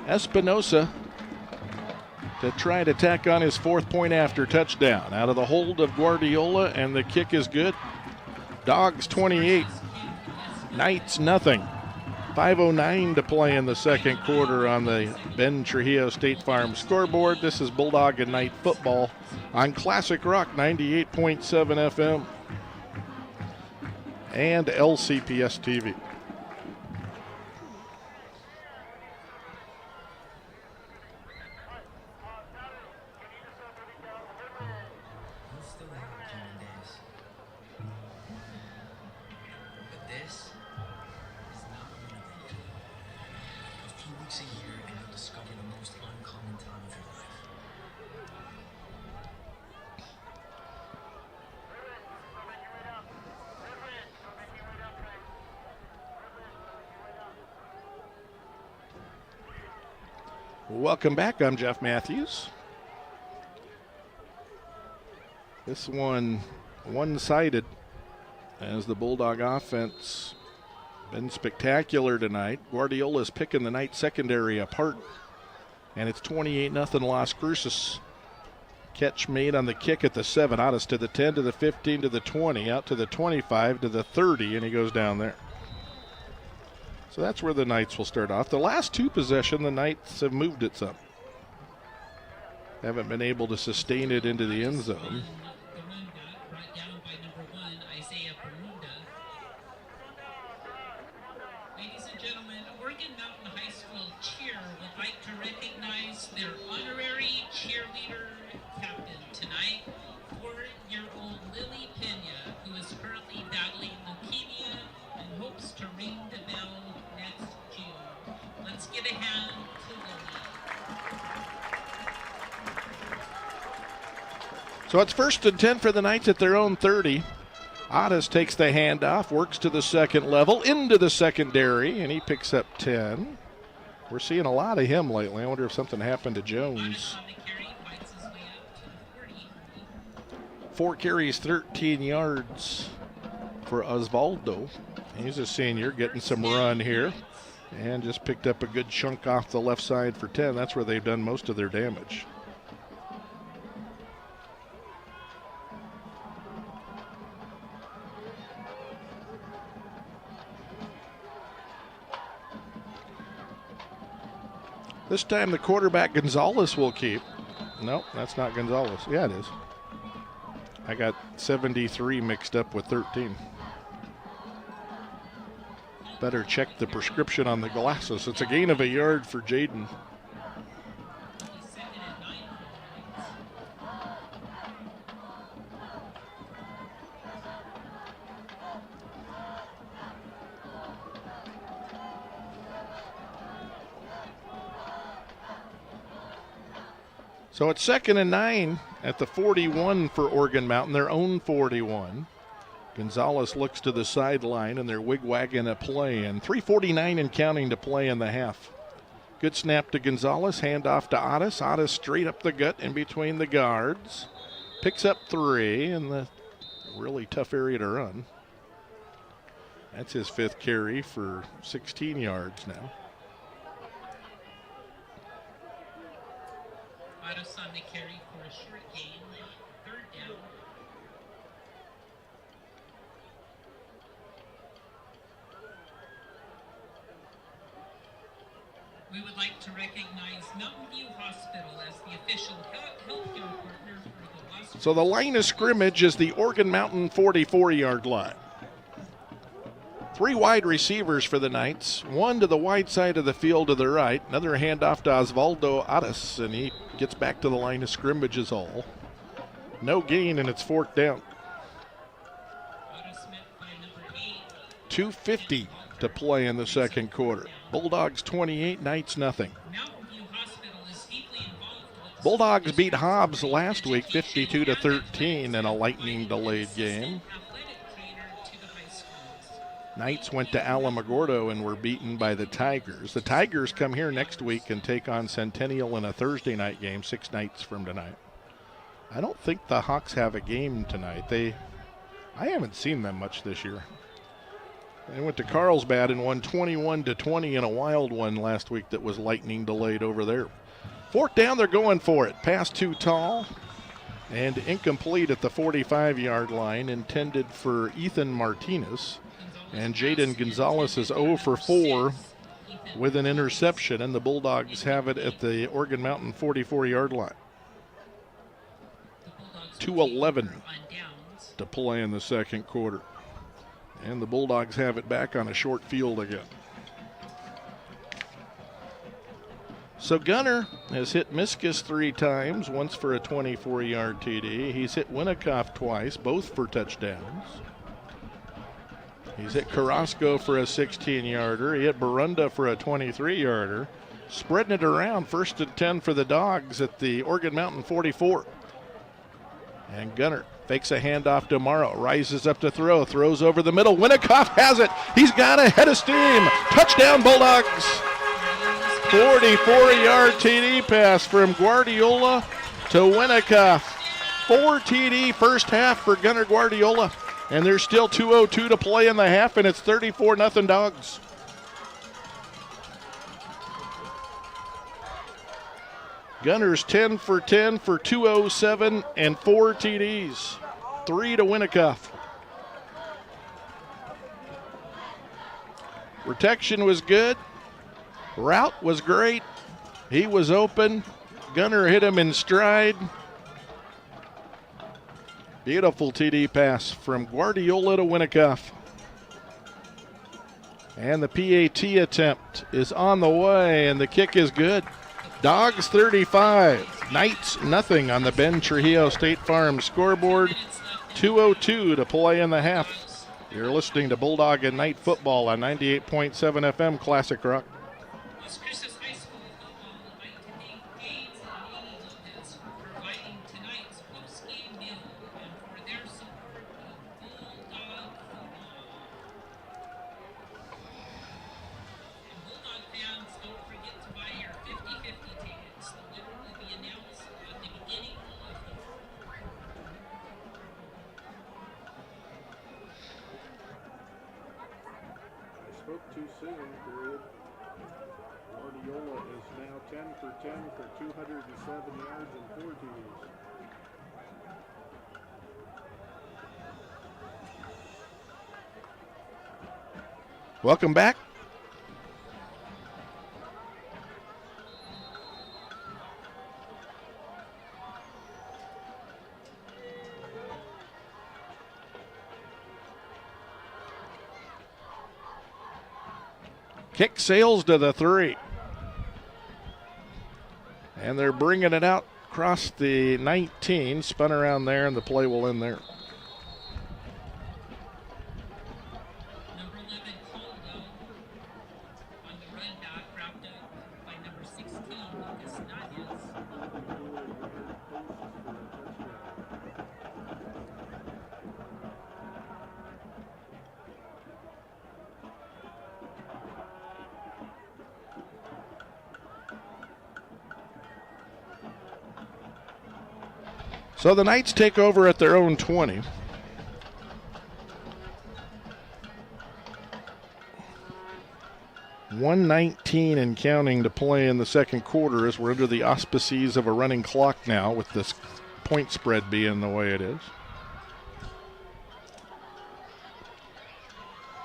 Espinosa to try to tack on his 4th point after touchdown. Out of the hold of Guardiola, and the kick is good. Dogs 28, Knights nothing. 5:09 to play in the second quarter on the Ben Trujillo State Farm scoreboard. This is Bulldog and Night Football on Classic Rock 98.7 FM and LCPS TV. Welcome back. I'm Jeff Matthews. This one one-sided as the Bulldog offense been spectacular tonight. Guardiola's picking the Knight secondary apart, and it's 28-0 Las Cruces. Catch made on the kick at the 7. Otis to the 10, to the 15, to the 20, out to the 25, to the 30, and he goes down there. So that's where the Knights will start off. The last two possessions, the Knights have moved it some. Haven't been able to sustain it into the end zone. Brought down by number 1, Isaiah Barunda. Ladies and gentlemen, Oregon Mountain High School cheer would like to recognize their honorary cheerleader captain tonight, 4-year-old Lily Pena, who is currently battling leukemia and hopes to ring the bell next June. Let's give a hand to Lily. So it's 1st and 10 for the Knights at their own 30. Otis takes the handoff, works to the second level, into the secondary, and he picks up 10. We're seeing a lot of him lately. I wonder if something happened to Jones. 4 carries, 13 yards for Osvaldo. He's a senior, getting some run here, and just picked up a good chunk off the left side for 10. That's where they've done most of their damage. This time the quarterback Gonzalez will keep. No, that's not Gonzalez. Yeah, it is. I got 73 mixed up with 13. Better check the prescription on the glasses. It's a gain of a yard for Jaden. So it's 2nd and 9 at the 41 for Oregon Mountain, their own 41. Gonzalez looks to the sideline, and they're wigwagging a play, and 3:49 and counting to play in the half. Good snap to Gonzalez, handoff to Otis. Otis straight up the gut in between the guards. Picks up 3 in the really tough area to run. That's his 5th carry for 16 yards now. Otis on the carry for a short gain, 3rd down. We would like to recognize Mountain View Hospital as the official healthcare partner for the Las Vegas. So the line of scrimmage is the Oregon Mountain 44-yard line. 3 wide receivers for the Knights. 1 to the wide side of the field to the right. Another handoff to Osvaldo Otis, and he gets back to the line of scrimmage is all. No gain, and it's 4th down. 2:50 to play in the second quarter. Bulldogs 28, Knights nothing. Bulldogs beat Hobbs last week 52-13 in a lightning delayed game. Knights went to Alamogordo and were beaten by the Tigers. The Tigers come here next week and take on Centennial in a Thursday night game, 6 nights from tonight. I don't think the Hawks have a game tonight. I haven't seen them much this year. They went to Carlsbad and won 21-20 in a wild one last week that was lightning delayed over there. 4th down, they're going for it. Pass too tall and incomplete at the 45-yard line, intended for Ethan Martinez. And Jaden Gonzalez is 0 for 4 with an interception, and the Bulldogs have it at the Oregon Mountain 44-yard line. 2:11 to play in the second quarter. And the Bulldogs have it back on a short field again. So Gunner has hit Miskus 3 times, once for a 24-yard TD. He's hit Winikoff twice, both for touchdowns. He's hit Carrasco for a 16-yarder. He hit Barunda for a 23-yarder. Spreading it around, 1st and 10 for the Dogs at the Oregon Mountain 44. And Gunner fakes a handoff to Morrow, rises up to throw, throws over the middle. Winikoff has it. He's got a head of steam. Touchdown, Bulldogs. 44-yard TD pass from Guardiola to Winikoff. 4 TD first half for Gunner Guardiola. And there's still 2:02 to play in the half, and it's 34-0 Dogs. Gunners 10 for 10 for 207 and 4 TDs. 3 to Winikoff. Protection was good. Route was great. He was open. Gunner hit him in stride. Beautiful TD pass from Guardiola to Winikoff. And the PAT attempt is on the way, and the kick is good. Dogs 35, Knights nothing on the Ben Trujillo State Farm scoreboard. 2:02 to play in the half. You're listening to Bulldog and Knight football on 98.7 FM Classic Rock. Cruces High School football would like to thank Gates and Amy Lopez for providing tonight's post-game meal and for their support of Bulldog football. And Bulldog fans, don't forget to buy your 50-50 tickets. The winner will be announced at the beginning of the I spoke too soon, period. Guardiola is now 10 for 10 for 207 yards and 4 TDs. Welcome back. Kick sails to the 3. And they're bringing it out across the 19, spun around there, and the play will end there. number 11 Caldwell on the run back, wrapped up by number 16 Lucas Nunez. So the Knights take over at their own 20. .119 and counting to play in the second quarter as we're under the auspices of a running clock now with this point spread being the way it is.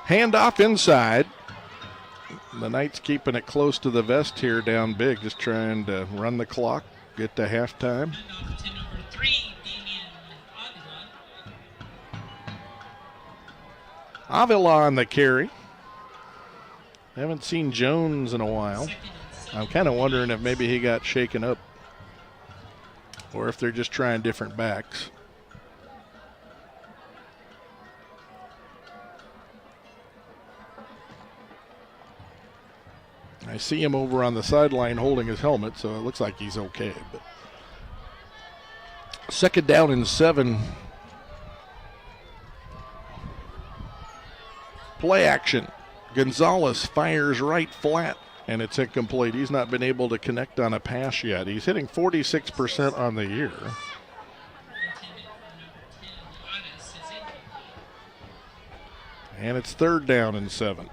Handoff inside. The Knights keeping it close to the vest here down big, just trying to run the clock, get to halftime. Handoff to number 3, Damian Avila. Avila on the carry. Haven't seen Jones in a while. I'm kind of wondering if maybe he got shaken up or if they're just trying different backs. I see him over on the sideline holding his helmet, so it looks like he's okay. But second down and 7. Play action. Gonzalez fires right flat, and it's incomplete. He's not been able to connect on a pass yet. He's hitting 46% on the year. And it's third down and 7.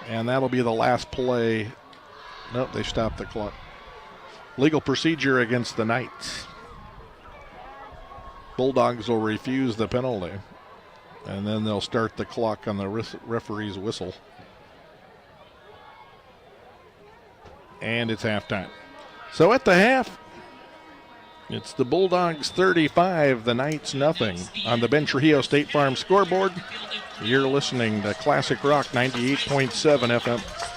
And that'll be the last play. Nope, they stopped the clock. Legal procedure against the Knights. Bulldogs will refuse the penalty, and then they'll start the clock on the referee's whistle. And it's halftime. So at the half, it's the Bulldogs 35, the Knights nothing. On the Ben Trujillo State Farm scoreboard, you're listening to Classic Rock 98.7 FM.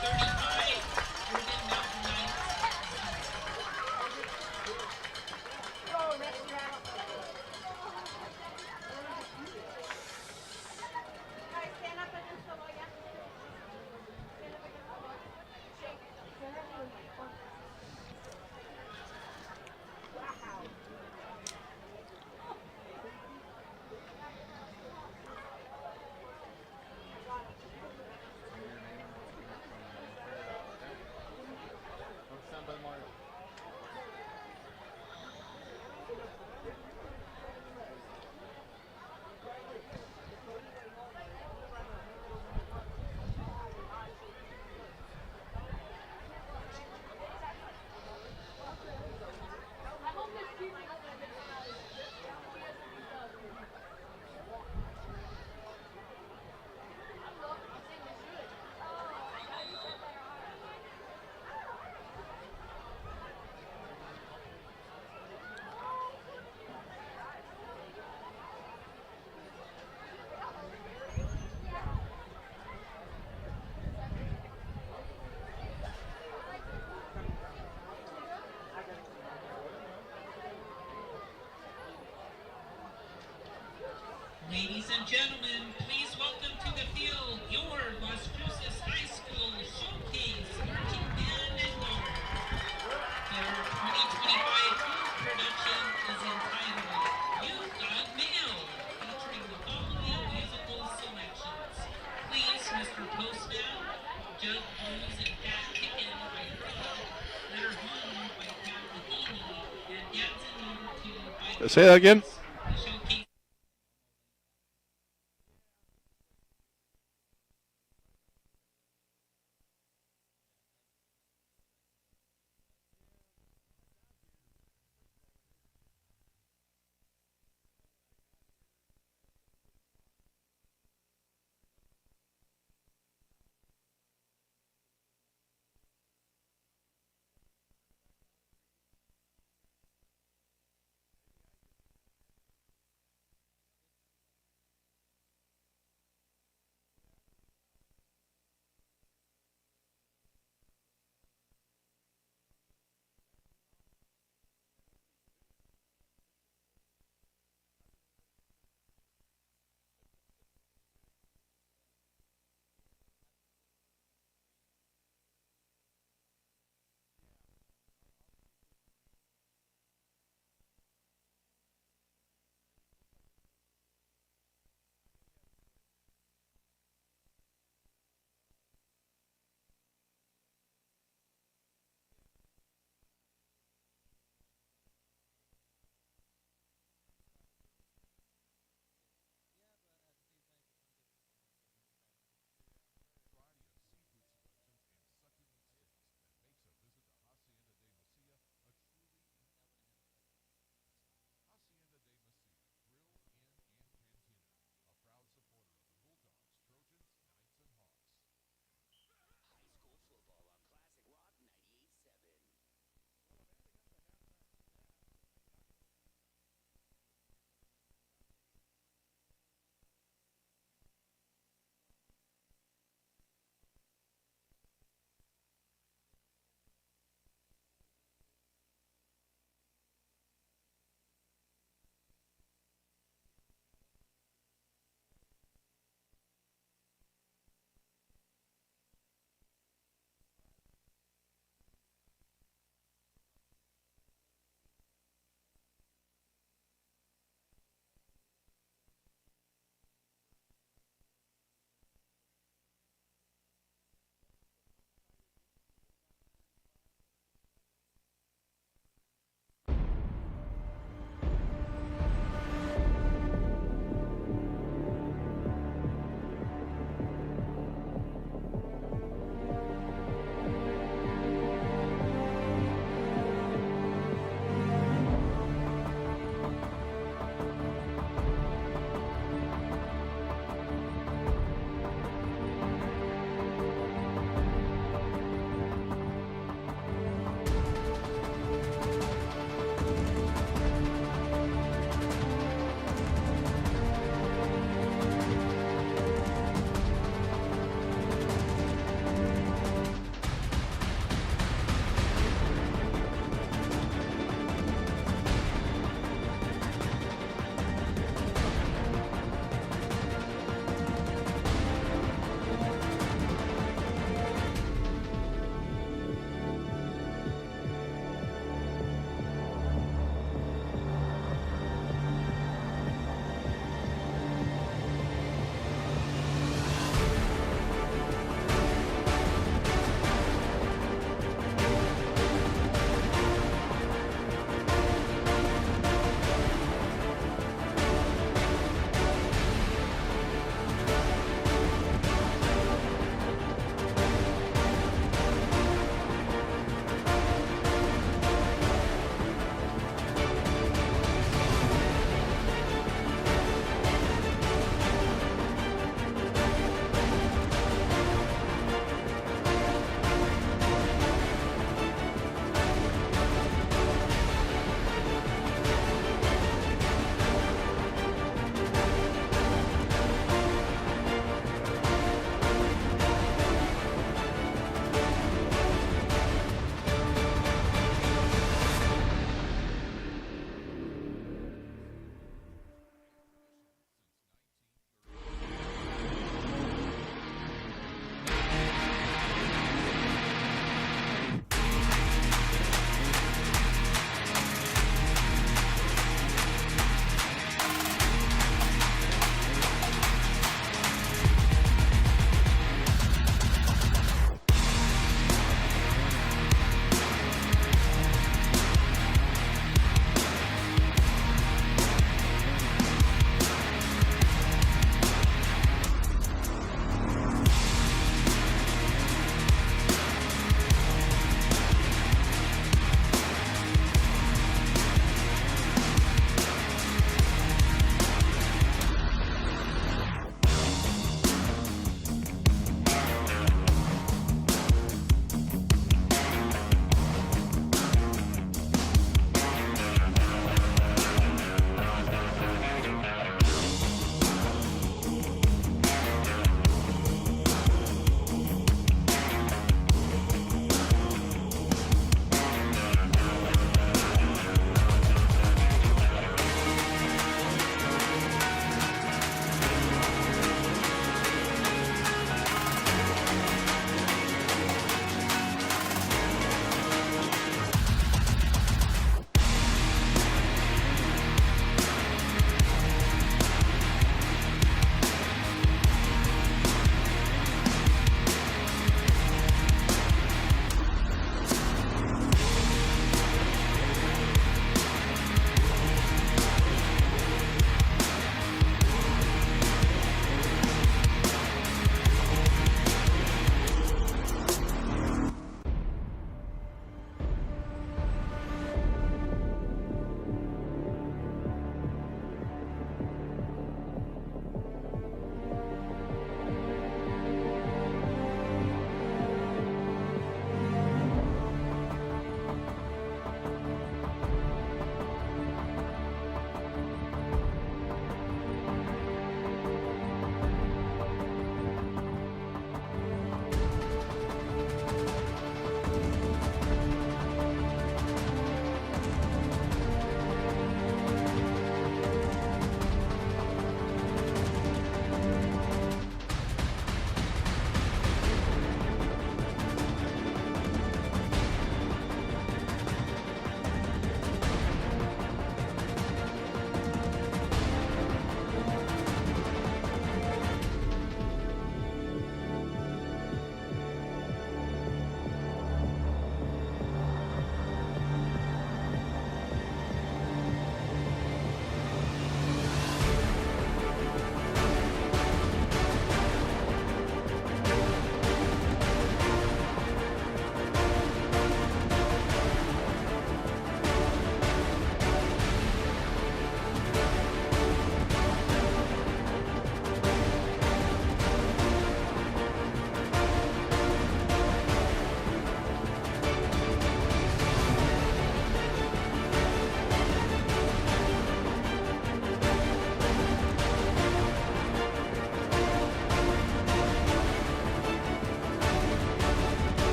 Ladies and gentlemen, please welcome to the field your Las Cruces High School Showcase Marching Band and Choir. Their 2025 production is entitled You've Got Mail, featuring the following musical selections. Please, Mr. Postman, Jug Blues and Fat Kickin' by Frog, Let Her Home by Pat Mahini, and Dancing Number 2 by Say that again. The showcase.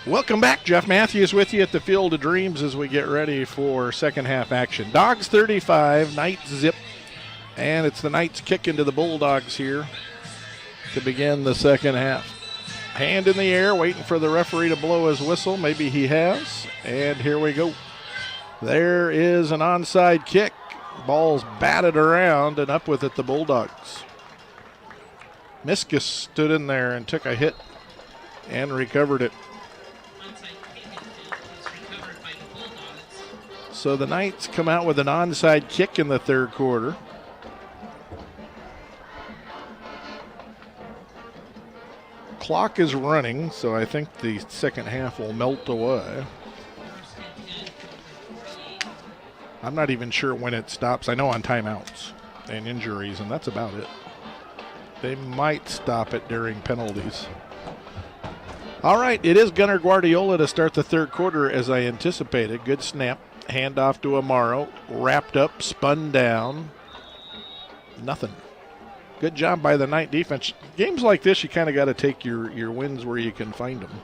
Welcome back. Jeff Matthews with you at the Field of Dreams as we get ready for second half action. Dogs 35, Knights zip. And it's the Knights kick into the Bulldogs here to begin the second half. Hand in the air, waiting for the referee to blow his whistle. Maybe he has. And here we go. There is an onside kick. Ball's batted around and up with it the Bulldogs. Miskus stood in there and took a hit and recovered it. So the Knights come out with an onside kick in the third quarter. Clock is running, so I think the second half will melt away. I'm not even sure when it stops. I know on timeouts and injuries, and that's about it. They might stop it during penalties. All right, it is Gunnar Guardiola to start the third quarter as I anticipated. Good snap. Handoff to Amaro. Wrapped up, spun down. Nothing. Good job by the Knight defense. Games like this, you kind of got to take your wins where you can find them.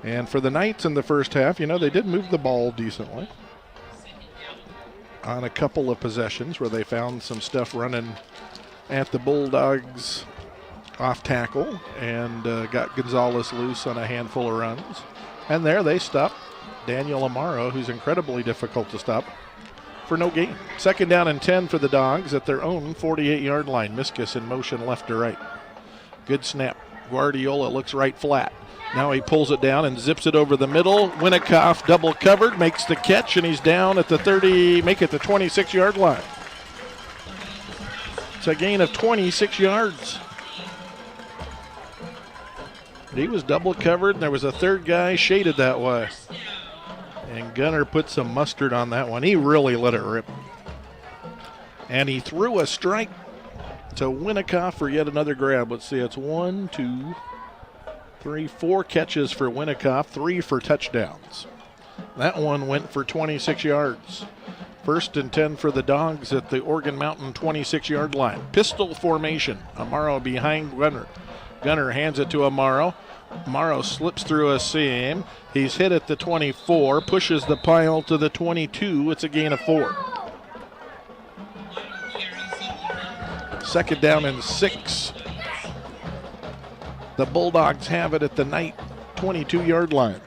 And for the Knights in the first half, you know, they did move the ball decently on a couple of possessions where they found some stuff running at the Bulldogs off tackle and got Gonzalez loose on a handful of runs. And there they stopped Daniel Amaro, who's incredibly difficult to stop, for no gain. Second down and 10 for the Dogs at their own 48-yard line. Miskus in motion left to right. Good snap. Guardiola looks right flat. Now he pulls it down and zips it over the middle. Winikoff double covered, makes the catch, and he's down at the 30, make it the 26-yard line. It's a gain of 26 yards. He was double covered, and there was a third guy shaded that way. And Gunnar put some mustard on that one. He really let it rip. And he threw a strike to Winikoff for yet another grab. Let's see, it's 1, 2, 3, 4 catches for Winikoff, 3 for touchdowns. That one went for 26 yards. First and 10 for the Dogs at the Organ Mountain 26-yard line. Pistol formation. Amaro behind Gunnar. Gunnar hands it to Amaro. Amaro slips through a seam. He's hit at the 24, pushes the pile to the 22. It's a gain of 4. Second down and 6. The Bulldogs have it at the Knight 22-yard line.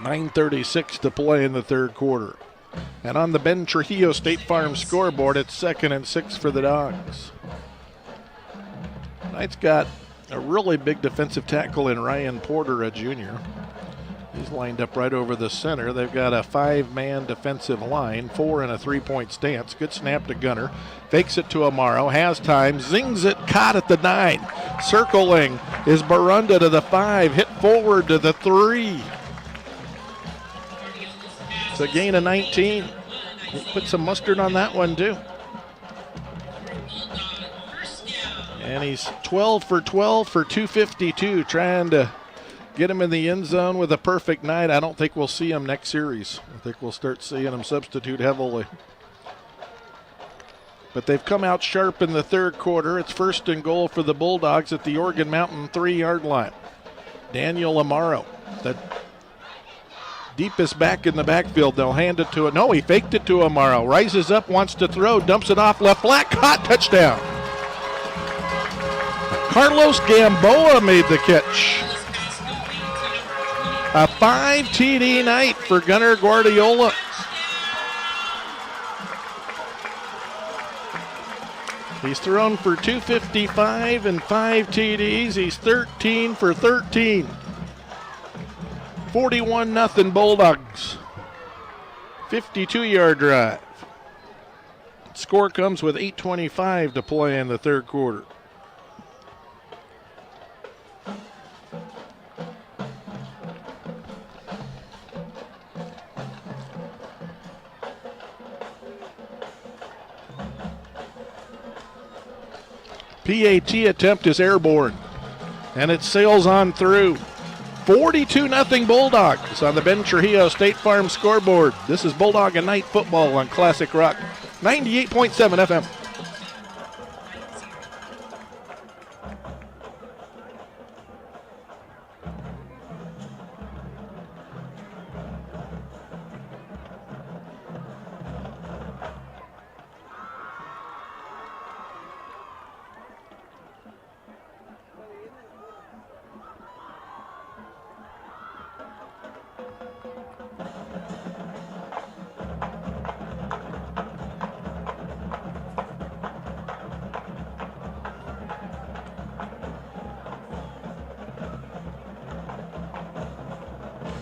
9:36 to play in the third quarter. And on the Ben Trujillo State Farm scoreboard, it's 2nd and 6 for the Dogs. Knight's got a really big defensive tackle in Ryan Porter, a junior. He's lined up right over the center. They've got a 5-man defensive line, 4 in a 3-point stance. Good snap to Gunnar. Fakes it to Amaro. Has time. Zings it. Caught at the 9. Circling is Barunda to the 5. Hit forward to the 3. It's a gain of 19. He put some mustard on that one, too. And he's 12 for 12 for 252, trying to get him in the end zone with a perfect night. I don't think we'll see him next series. I think we'll start seeing him substitute heavily. But they've come out sharp in the third quarter. It's first and goal for the Bulldogs at the Organ Mountain 3-yard line. Daniel Amaro, the deepest back in the backfield. They'll hand it to it. No, he faked it to Amaro. Rises up, wants to throw, dumps it off left flat. Caught, touchdown. Carlos Gamboa made the catch. A 5 TD night for Gunnar Guardiola. He's thrown for 255 and 5 TDs. He's 13 for 13. 41-0 Bulldogs. 52-yard drive. Score comes with 8:25 to play in the third quarter. PAT attempt is airborne, and it sails on through. 42-0 Bulldogs on the Ben Trujillo State Farm scoreboard. This is Bulldog and Night football on Classic Rock 98.7 FM.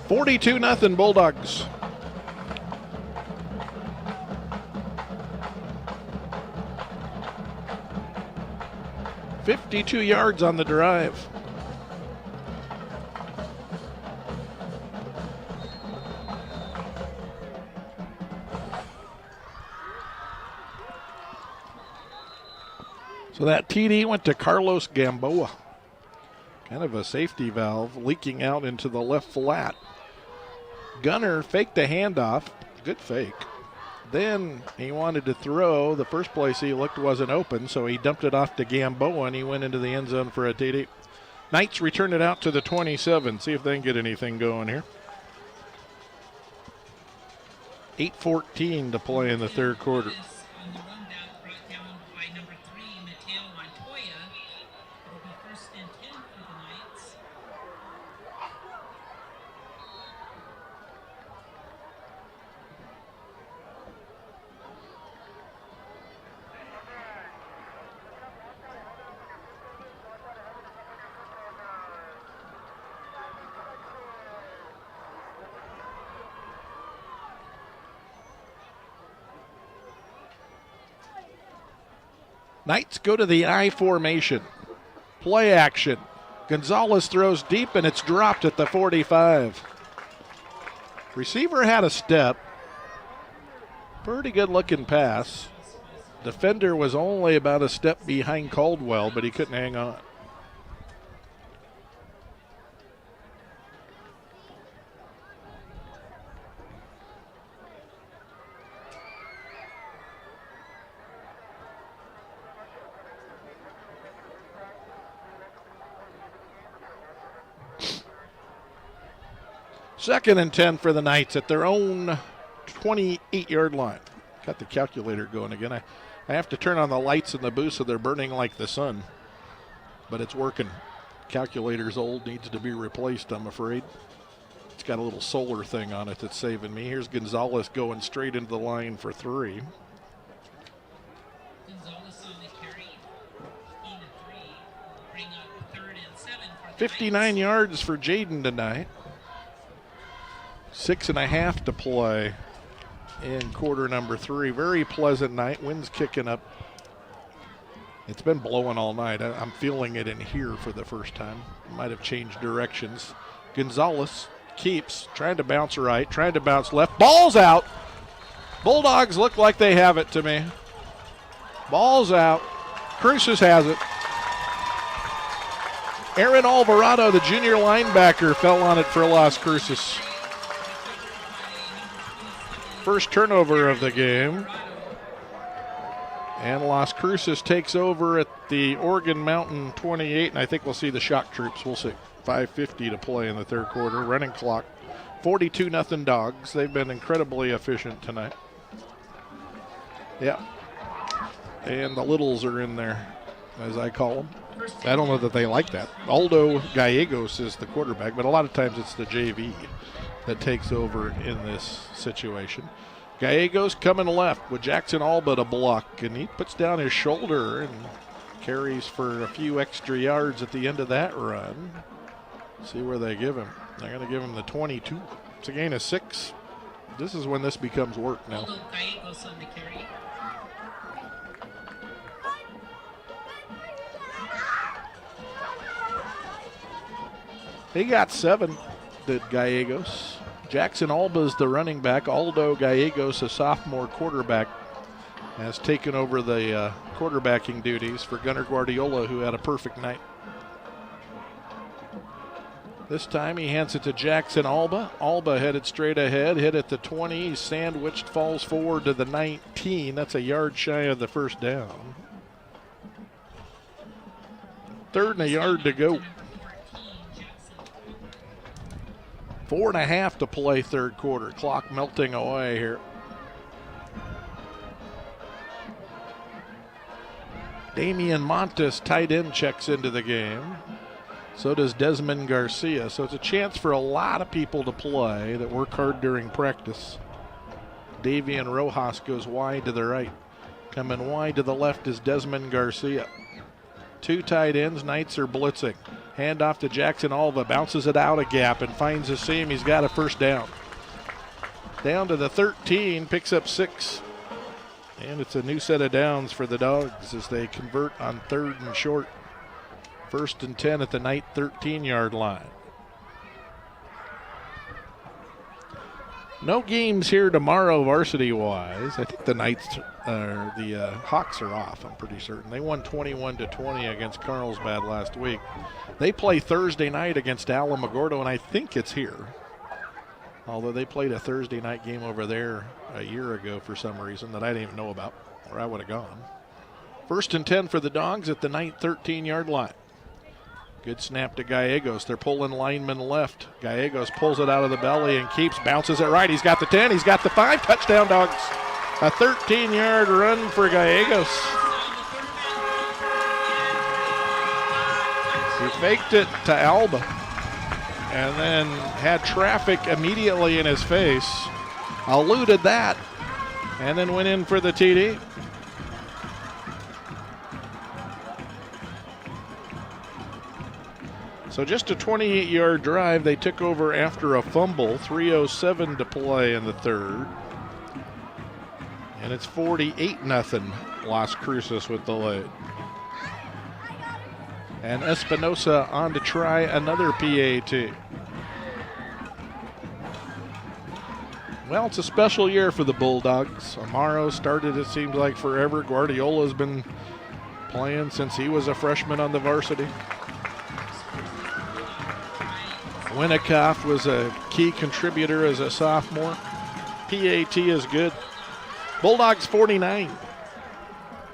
42-0 Bulldogs. $52 yards on the drive. So that TD went to Carlos Gamboa. Kind of a safety valve leaking out into the left flat. Gunner faked the handoff. Good fake. Then he wanted to throw. The first place he looked wasn't open, so he dumped it off to Gamboa, and he went into the end zone for a TD. Knights return it out to the 27. See if they can get anything going here. 8:14 to play in the third quarter. Knights go to the I formation. Play action. Gonzalez throws deep, and it's dropped at the 45. Receiver had a step. Pretty good looking pass. Defender was only about a step behind Caldwell, but he couldn't hang on. Second and 10 for the Knights at their own 28-yard line. Got the calculator going again. I have to turn on the lights in the booth so they're burning like the sun. But it's working. Calculator's old, needs to be replaced, I'm afraid. It's got a little solar thing on it that's saving me. Here's Gonzalez going straight into the line for 3. Gonzalez on the carry. 3. Bring up 3rd and 7 for 59 yards for Jaden tonight. 6.5 to play in quarter number 3. Very pleasant night. Wind's kicking up. It's been blowing all night. I'm feeling it in here for the first time. Might have changed directions. Gonzalez keeps trying to bounce right, trying to bounce left. Ball's out. Bulldogs look like they have it to me. Ball's out. Cruces has it. Aaron Alvarado, the junior linebacker, fell on it for Las Cruces. First turnover of the game. And Las Cruces takes over at the Oregon Mountain 28, and I think we'll see the shock troops. We'll see. 5:50 to play in the third quarter. Running clock. 42-0 Dogs. They've been incredibly efficient tonight. Yeah. And the littles are in there, as I call them. I don't know that they like that. Aldo Gallegos is the quarterback, but a lot of times it's the JV that takes over in this situation. Gallegos coming left with Jackson Alba to block, and he puts down his shoulder and carries for a few extra yards at the end of that run. See where they give him. They're going to give him the 22. It's a gain of 6. This is when this becomes work now. Gallegos on the carry. He got 7, did Gallegos. Jackson Alba's the running back. Aldo Gallegos, a sophomore quarterback, has taken over the quarterbacking duties for Gunnar Guardiola, who had a perfect night. This time he hands it to Jackson Alba. Alba headed straight ahead, hit at the 20. He's sandwiched, falls forward to the 19. That's a yard shy of the first down. 3rd and a yard to go. 4.5 to play third quarter. Clock melting away here. Damian Montes, tight end, checks into the game. So does Desmond Garcia. So it's a chance for a lot of people to play that work hard during practice. Davian Rojas goes wide to the right. Coming wide to the left is Desmond Garcia. 2 tight ends. Knights are blitzing. Hand off to Jackson Alva, bounces it out a gap and finds a seam. He's got a first down. Down to the 13, picks up 6. And it's a new set of downs for the Dogs as they convert on 3rd and short. 1st and 10 at the Knight 13-yard line. No games here tomorrow varsity-wise. I think the Hawks are off, I'm pretty certain. They won 21-20 against Carlsbad last week. They play Thursday night against Alamogordo, and I think it's here. Although they played a Thursday night game over there a year ago for some reason that I didn't even know about, or I would have gone. 1st and 10 for the Dogs at the Knight 13-yard line. Good snap to Gallegos. They're pulling lineman left. Gallegos pulls it out of the belly and keeps, bounces it right. He's got the 10, he's got the 5. Touchdown, Dogs. A 13-yard run for Gallegos. He faked it to Alba and then had traffic immediately in his face. Eluded that and then went in for the TD. So just a 28-yard drive. They took over after a fumble. 3:07 to play in the 3rd. And it's 48-0 Las Cruces with the lead. And Espinosa on to try another PAT. Well, it's a special year for the Bulldogs. Amaro started, it seems like, forever. Guardiola's been playing since he was a freshman on the varsity. Winnikoff was a key contributor as a sophomore. PAT is good. Bulldogs 49.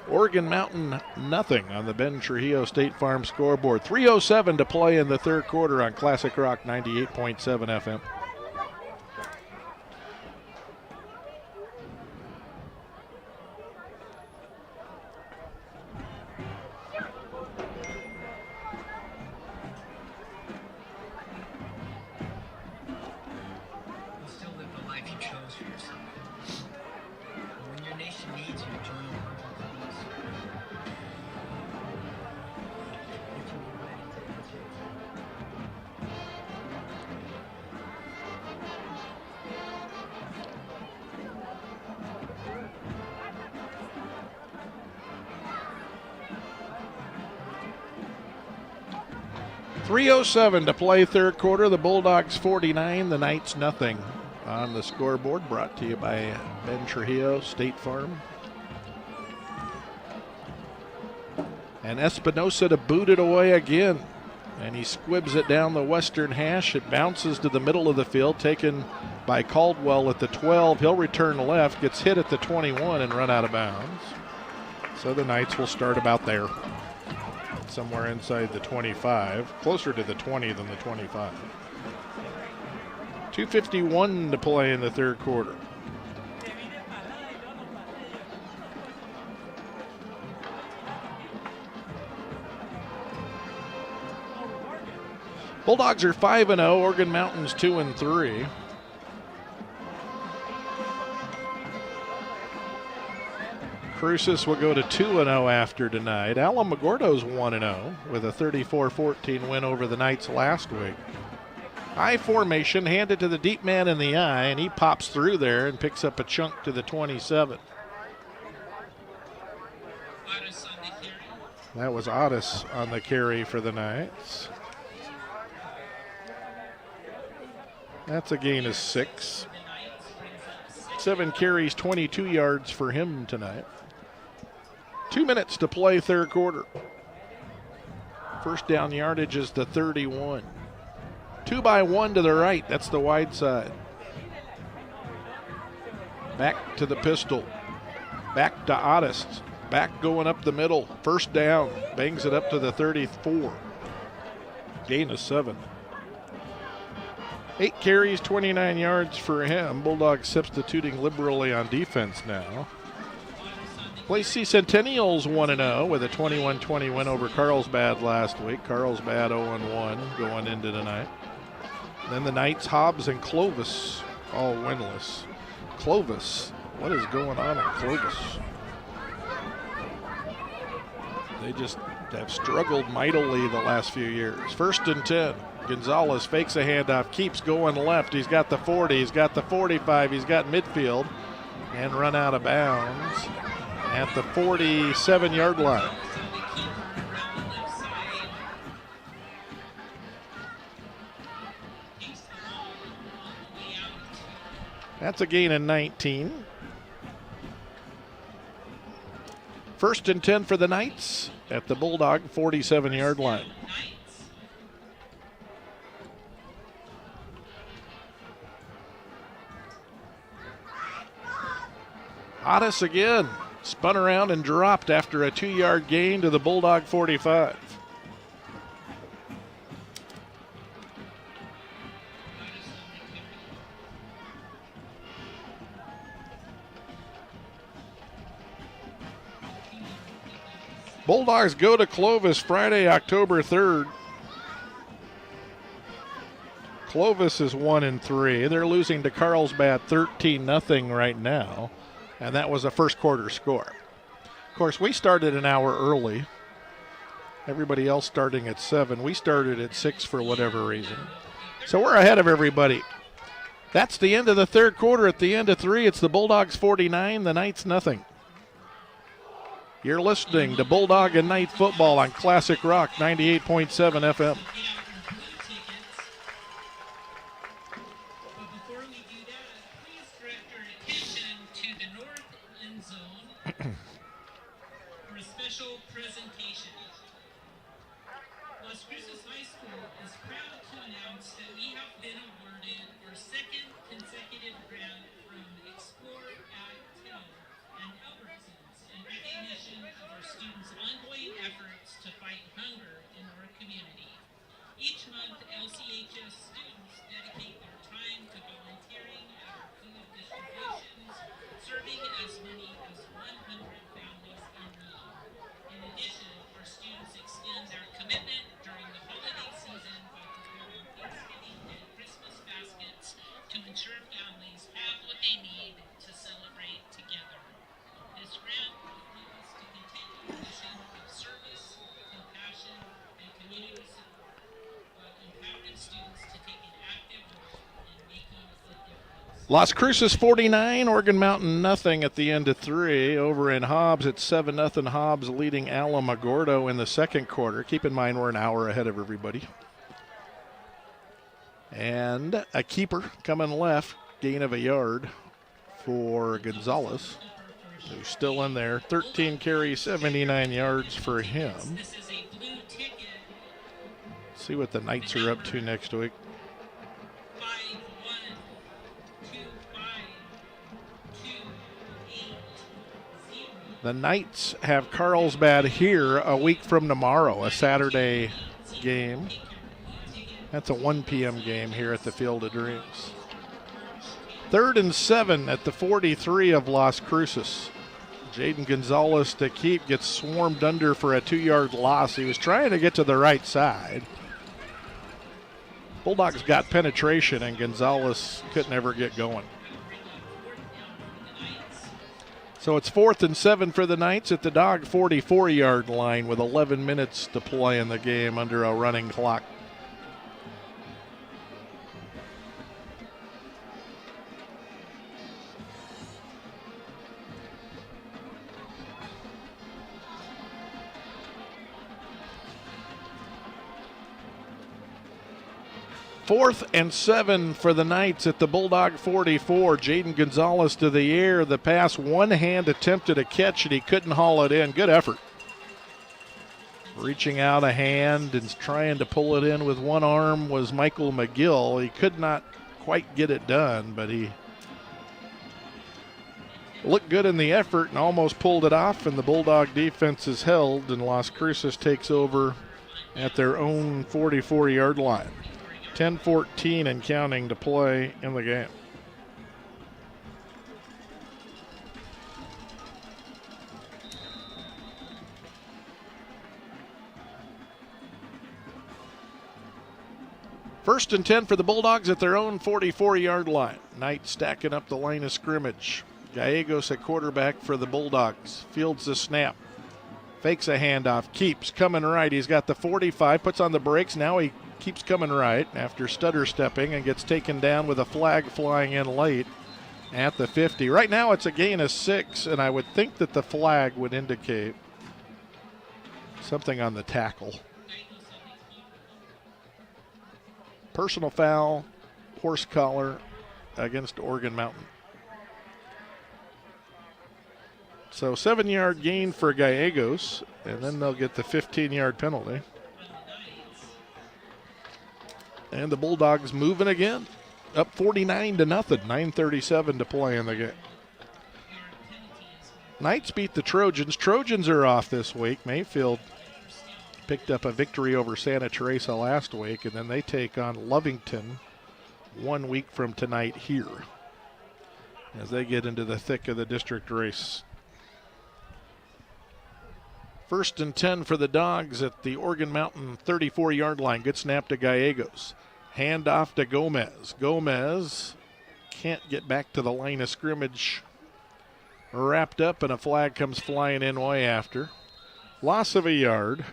Oregon Mountain nothing on the Ben Trujillo State Farm scoreboard. 3:07 to play in the 3rd quarter on Classic Rock 98.7 FM. .307 to play 3rd quarter. The Bulldogs 49, the Knights nothing on the scoreboard. Brought to you by Ben Trujillo State Farm. And Espinosa to boot it away again. And he squibs it down the western hash. It bounces to the middle of the field, taken by Caldwell at the 12. He'll return left, gets hit at the 21 and run out of bounds. So the Knights will start about there. Somewhere inside the 25, closer to the 20 than the 25. 2:51 to play in the 3rd quarter. Bulldogs are 5-0, Oregon Mountain's 2-3. Cruces will go to 2-0 after tonight. Alamogordo's 1-0 with a 34-14 win over the Knights last week. I formation, handed to the deep man in the eye, and he pops through there and picks up a chunk to the 27. That was Otis on the carry for the Knights. That's a gain of 6. 7 carries, 22 yards for him tonight. 2 minutes to play 3rd quarter. First down yardage is the 31. 2-by-1 to the right. That's the wide side. Back to the pistol. Back to Otis. Back going up the middle. First down. Bangs it up to the 34. Gain of 7. 8 carries, 29 yards for him. Bulldogs substituting liberally on defense now. Lacey Centennials 1-0 with a 21-20 win over Carlsbad last week. Carlsbad 0-1 going into tonight. Then the Knights, Hobbs, and Clovis all winless. Clovis, what is going on in Clovis? They just have struggled mightily the last few years. 1st and 10. Gonzalez fakes a handoff, keeps going left. He's got the 40, he's got the 45, he's got midfield, and run out of bounds at the 47-yard line. That's a gain of 19. 1st and 10 for the Knights at the Bulldog 47-yard line. Otis again spun around and dropped after a 2-yard gain to the Bulldog 45. Bulldogs go to Clovis Friday, October 3rd. Clovis is 1-3. They're losing to Carlsbad 13-0 right now, and that was a first quarter score. Of course, we started an hour early. Everybody else starting at 7. We started at 6 for whatever reason. So we're ahead of everybody. That's the end of the third quarter. At the end of 3, it's the Bulldogs 49, the Knights nothing. You're listening to Bulldog and Knight football on Classic Rock 98.7 FM. Before we do that, please direct your attention to the north end zone for a special presentation. Las Cruces High School is proud to announce that we have been awarded our 2nd consecutive grant from Explore at 10 and Albertsons in recognition of our students' ongoing efforts to fight hunger in our community. Each month, LCHS students dedicate their time to volunteering at our food distributions, serving as many as 100 families in need. In addition, our students extend their commitment during the holiday season by preparing Thanksgiving and Christmas baskets to ensure families have what they need to celebrate together. This grant will help us to continue the mission of service, compassion, and community support, while empowering students to take an active role in making a difference. Las Cruces 49, Organ Mountain nothing at the end of 3. Over in Hobbs, it's 7-0 Hobbs leading Alamogordo in the second quarter. Keep in mind we're an hour ahead of everybody. And a keeper coming left, gain of a yard for Gonzalez, who's still in there. 13 carries, 79 yards for him. This is a blue ticket. See what the Knights are up to next week. 5-1-2-5-2-8-0. The Knights have Carlsbad here a week from tomorrow, a Saturday game. That's a 1 p.m. game here at the Field of Dreams. 3rd and 7 at the 43 of Las Cruces. Jaden Gonzalez to keep, gets swarmed under for a 2-yard loss. He was trying to get to the right side. Bulldogs got penetration and Gonzalez couldn't ever get going. So it's 4th and 7 for the Knights at the Dog 44-yard line with 11 minutes to play in the game under a running clock. Fourth and 7 for the Knights at the Bulldog 44. Jaden Gonzalez to the air. The pass, one hand attempted a catch and he couldn't haul it in. Good effort. Reaching out a hand and trying to pull it in with one arm was Michael McGill. He could not quite get it done, but he looked good in the effort and almost pulled it off, and the Bulldog defense is held, and Las Cruces takes over at their own 44-yard line. 10-14 and counting to play in the game. First and 10 for the Bulldogs at their own 44-yard line. Knight stacking up the line of scrimmage. Gallegos at quarterback for the Bulldogs. Fields the snap. Fakes a handoff, keeps coming right. He's got the 45, puts on the brakes. Now he keeps coming right after stutter stepping and gets taken down with a flag flying in late at the 50. Right now it's a gain of 6, and I would think that the flag would indicate something on the tackle. Personal foul, horse collar against Oregon Mountain. So 7-yard gain for Gallegos, and then they'll get the 15-yard penalty. And the Bulldogs moving again, up 49-0, 9:37 to play in the game. Knights beat the Trojans. Trojans are off this week. Mayfield picked up a victory over Santa Teresa last week, and then they take on Lovington 1 week from tonight here as they get into the thick of the district race. 1st and 10 for the Dogs at the Oregon Mountain 34-yard line. Good snap to Gallegos. Hand off to Gomez. Gomez can't get back to the line of scrimmage. Wrapped up, and a flag comes flying in way after. Loss of a yard.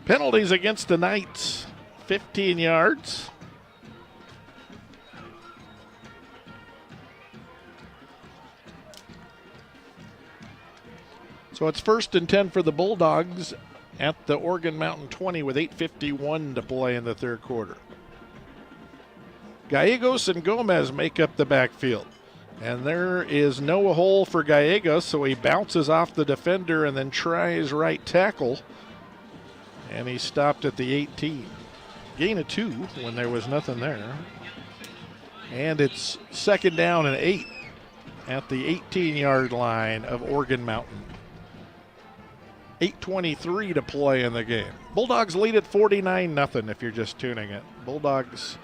Penalties against the Knights, 15 yards. So it's 1st and 10 for the Bulldogs at the Oregon Mountain 20 with 8:51 to play in the third quarter. Gallegos and Gomez make up the backfield. And there is no hole for Gallegos, so he bounces off the defender and then tries right tackle. And he stopped at the 18. Gain of 2 when there was nothing there. And it's 2nd down and 8 at the 18-yard line of Oregon Mountain. 8:23 to play in the game. Bulldogs lead at 49-0 if you're just tuning in. Bulldogs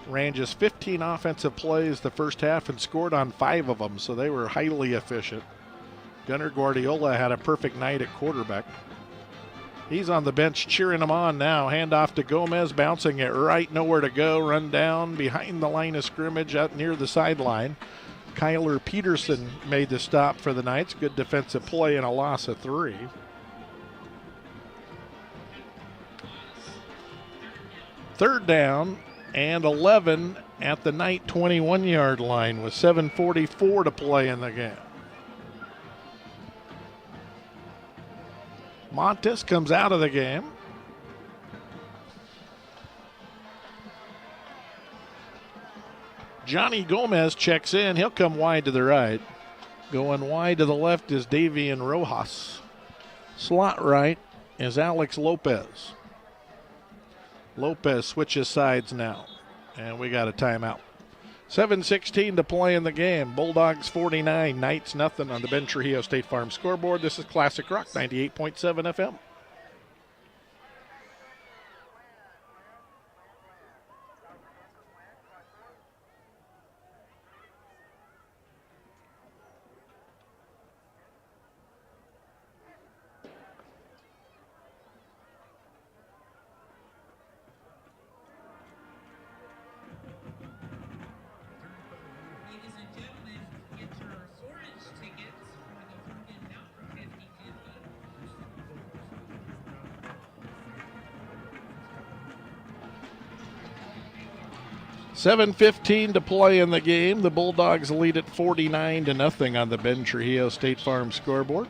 ran just 15 offensive plays the first half and scored on 5 of them, so they were highly efficient. Gunnar Guardiola had a perfect night at quarterback. He's on the bench cheering him on now. Hand off to Gomez, bouncing it right, nowhere to go. Run down behind the line of scrimmage out near the sideline. Kyler Peterson made the stop for the Knights. Good defensive play and a loss of 3. Third down and 11 at the Knight 21-yard line with 7:44 to play in the game. Montes comes out of the game. Johnny Gomez checks in. He'll come wide to the right. Going wide to the left is Davian Rojas. Slot right is Alex Lopez. Lopez switches sides now. And we got a timeout. 7:16 to play in the game. Bulldogs 49, Knights nothing on the Ben Trujillo State Farm scoreboard. This is Classic Rock 98.7 FM. Ladies and gentlemen, get your orange tickets for the Oregon Mountain 50-50. 7:15 to play in the game. The Bulldogs lead at 49-0 on the Ben Trujillo State Farm scoreboard.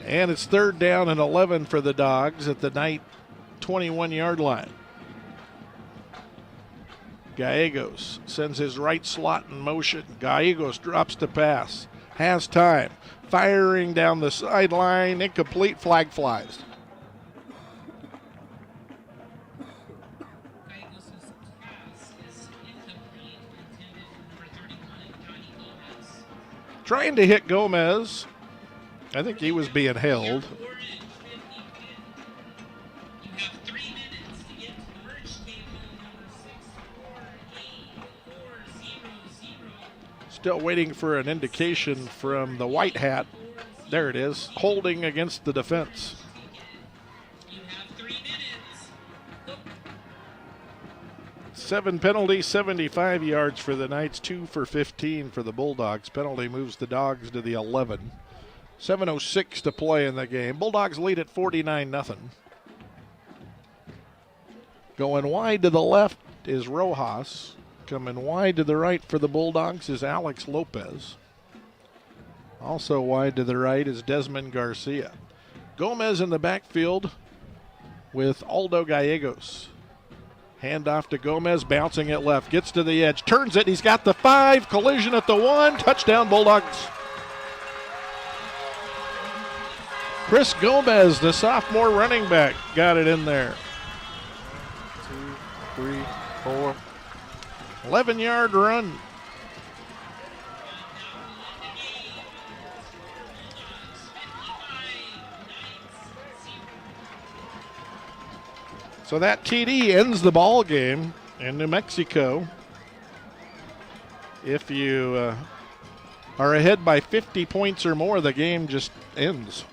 And it's 3rd down and 11 for the Dogs at the Knight 21-yard line. Gallegos sends his right slot in motion. Gallegos drops to pass. Has time. Firing down the sideline. Incomplete. Flag flies. Gallegos' pass is incomplete, intended for 31, Johnny Gomez. Trying to hit Gomez. I think he was being held. Orange, 50 pin. You have 3 minutes to get to the merch table number 6484000. Still waiting for an indication from the white hat. There it is, holding against the defense. You have 3 minutes. Look. 7 penalties, 75 yards for the Knights, 2 for 15 for the Bulldogs. Penalty moves the Dogs to the 11. 7:06 to play in the game. Bulldogs lead at 49-0. Going wide to the left is Rojas. Coming wide to the right for the Bulldogs is Alex Lopez. Also wide to the right is Desmond Garcia. Gomez in the backfield with Aldo Gallegos. Hand off to Gomez, bouncing it left. Gets to the edge, turns it. He's got the 5. Collision at the 1. Touchdown, Bulldogs. Chris Gomez, the sophomore running back, got it in there. 2, 3, 4. 11-yard run. So that TD ends the ball game in New Mexico. If you are ahead by 50 points or more, the game just ends.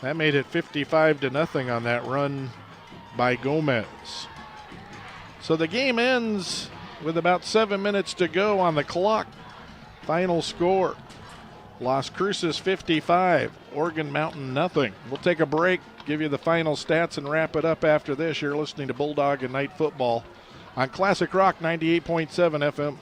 That made it 55-0 on that run by Gomez. So the game ends with about 7 minutes to go on the clock. Final score: Las Cruces 55, Oregon Mountain nothing. We'll take a break, give you the final stats, and wrap it up after this. You're listening to Bulldog and Night Football on Classic Rock 98.7 FM.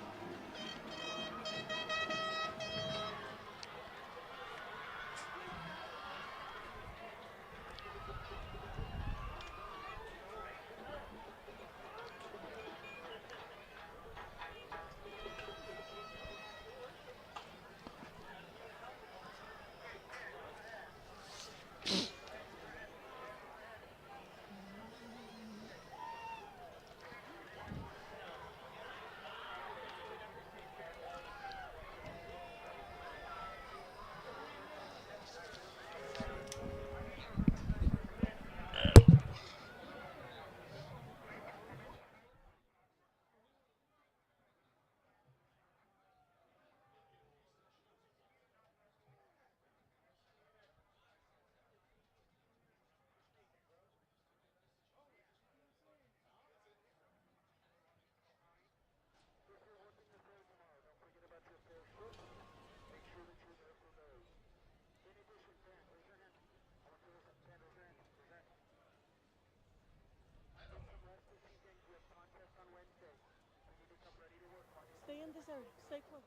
Stay in this area. Stay close.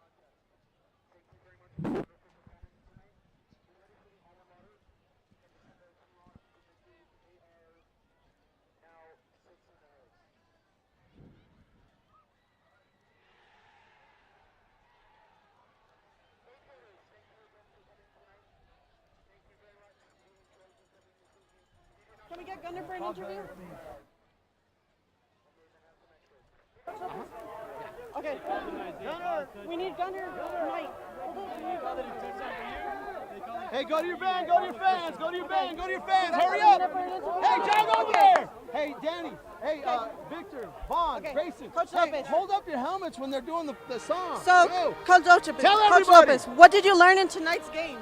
Can we get Gunner for an interview? Okay. Gunner! We need Gunner tonight. Hey, go to your band, go to your fans, go to your band, go to your fans, hurry up! Hey, jog over there! Hey, Danny, hey, Victor, Vaughn, Grayson, Coach hey, Lopez. hold up your helmets when they're doing the song. So, Go. Coach Lopez, Tell Coach everybody. Lopez, what did you learn in tonight's game?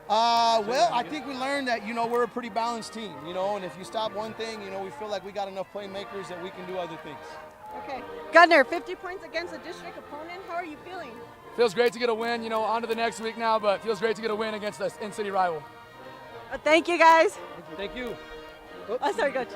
Well, I think we learned that, we're a pretty balanced team, and if you stop one thing, we feel like we got enough playmakers that we can do other things. Okay. Gunner, 50 points against a district opponent. How are you feeling? Feels great to get a win, on to the next week now, but feels great to get a win against an in-city rival. Thank you, guys. Thank you. Oh, sorry, Coach.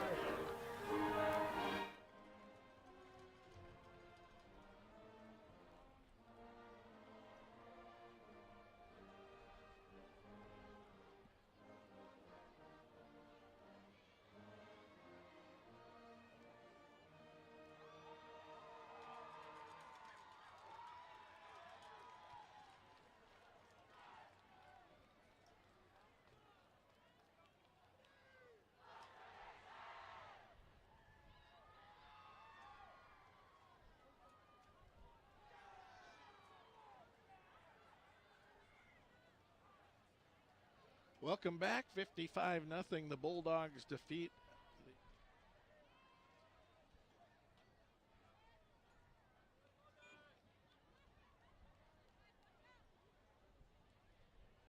Welcome back. 55-0. The Bulldogs defeat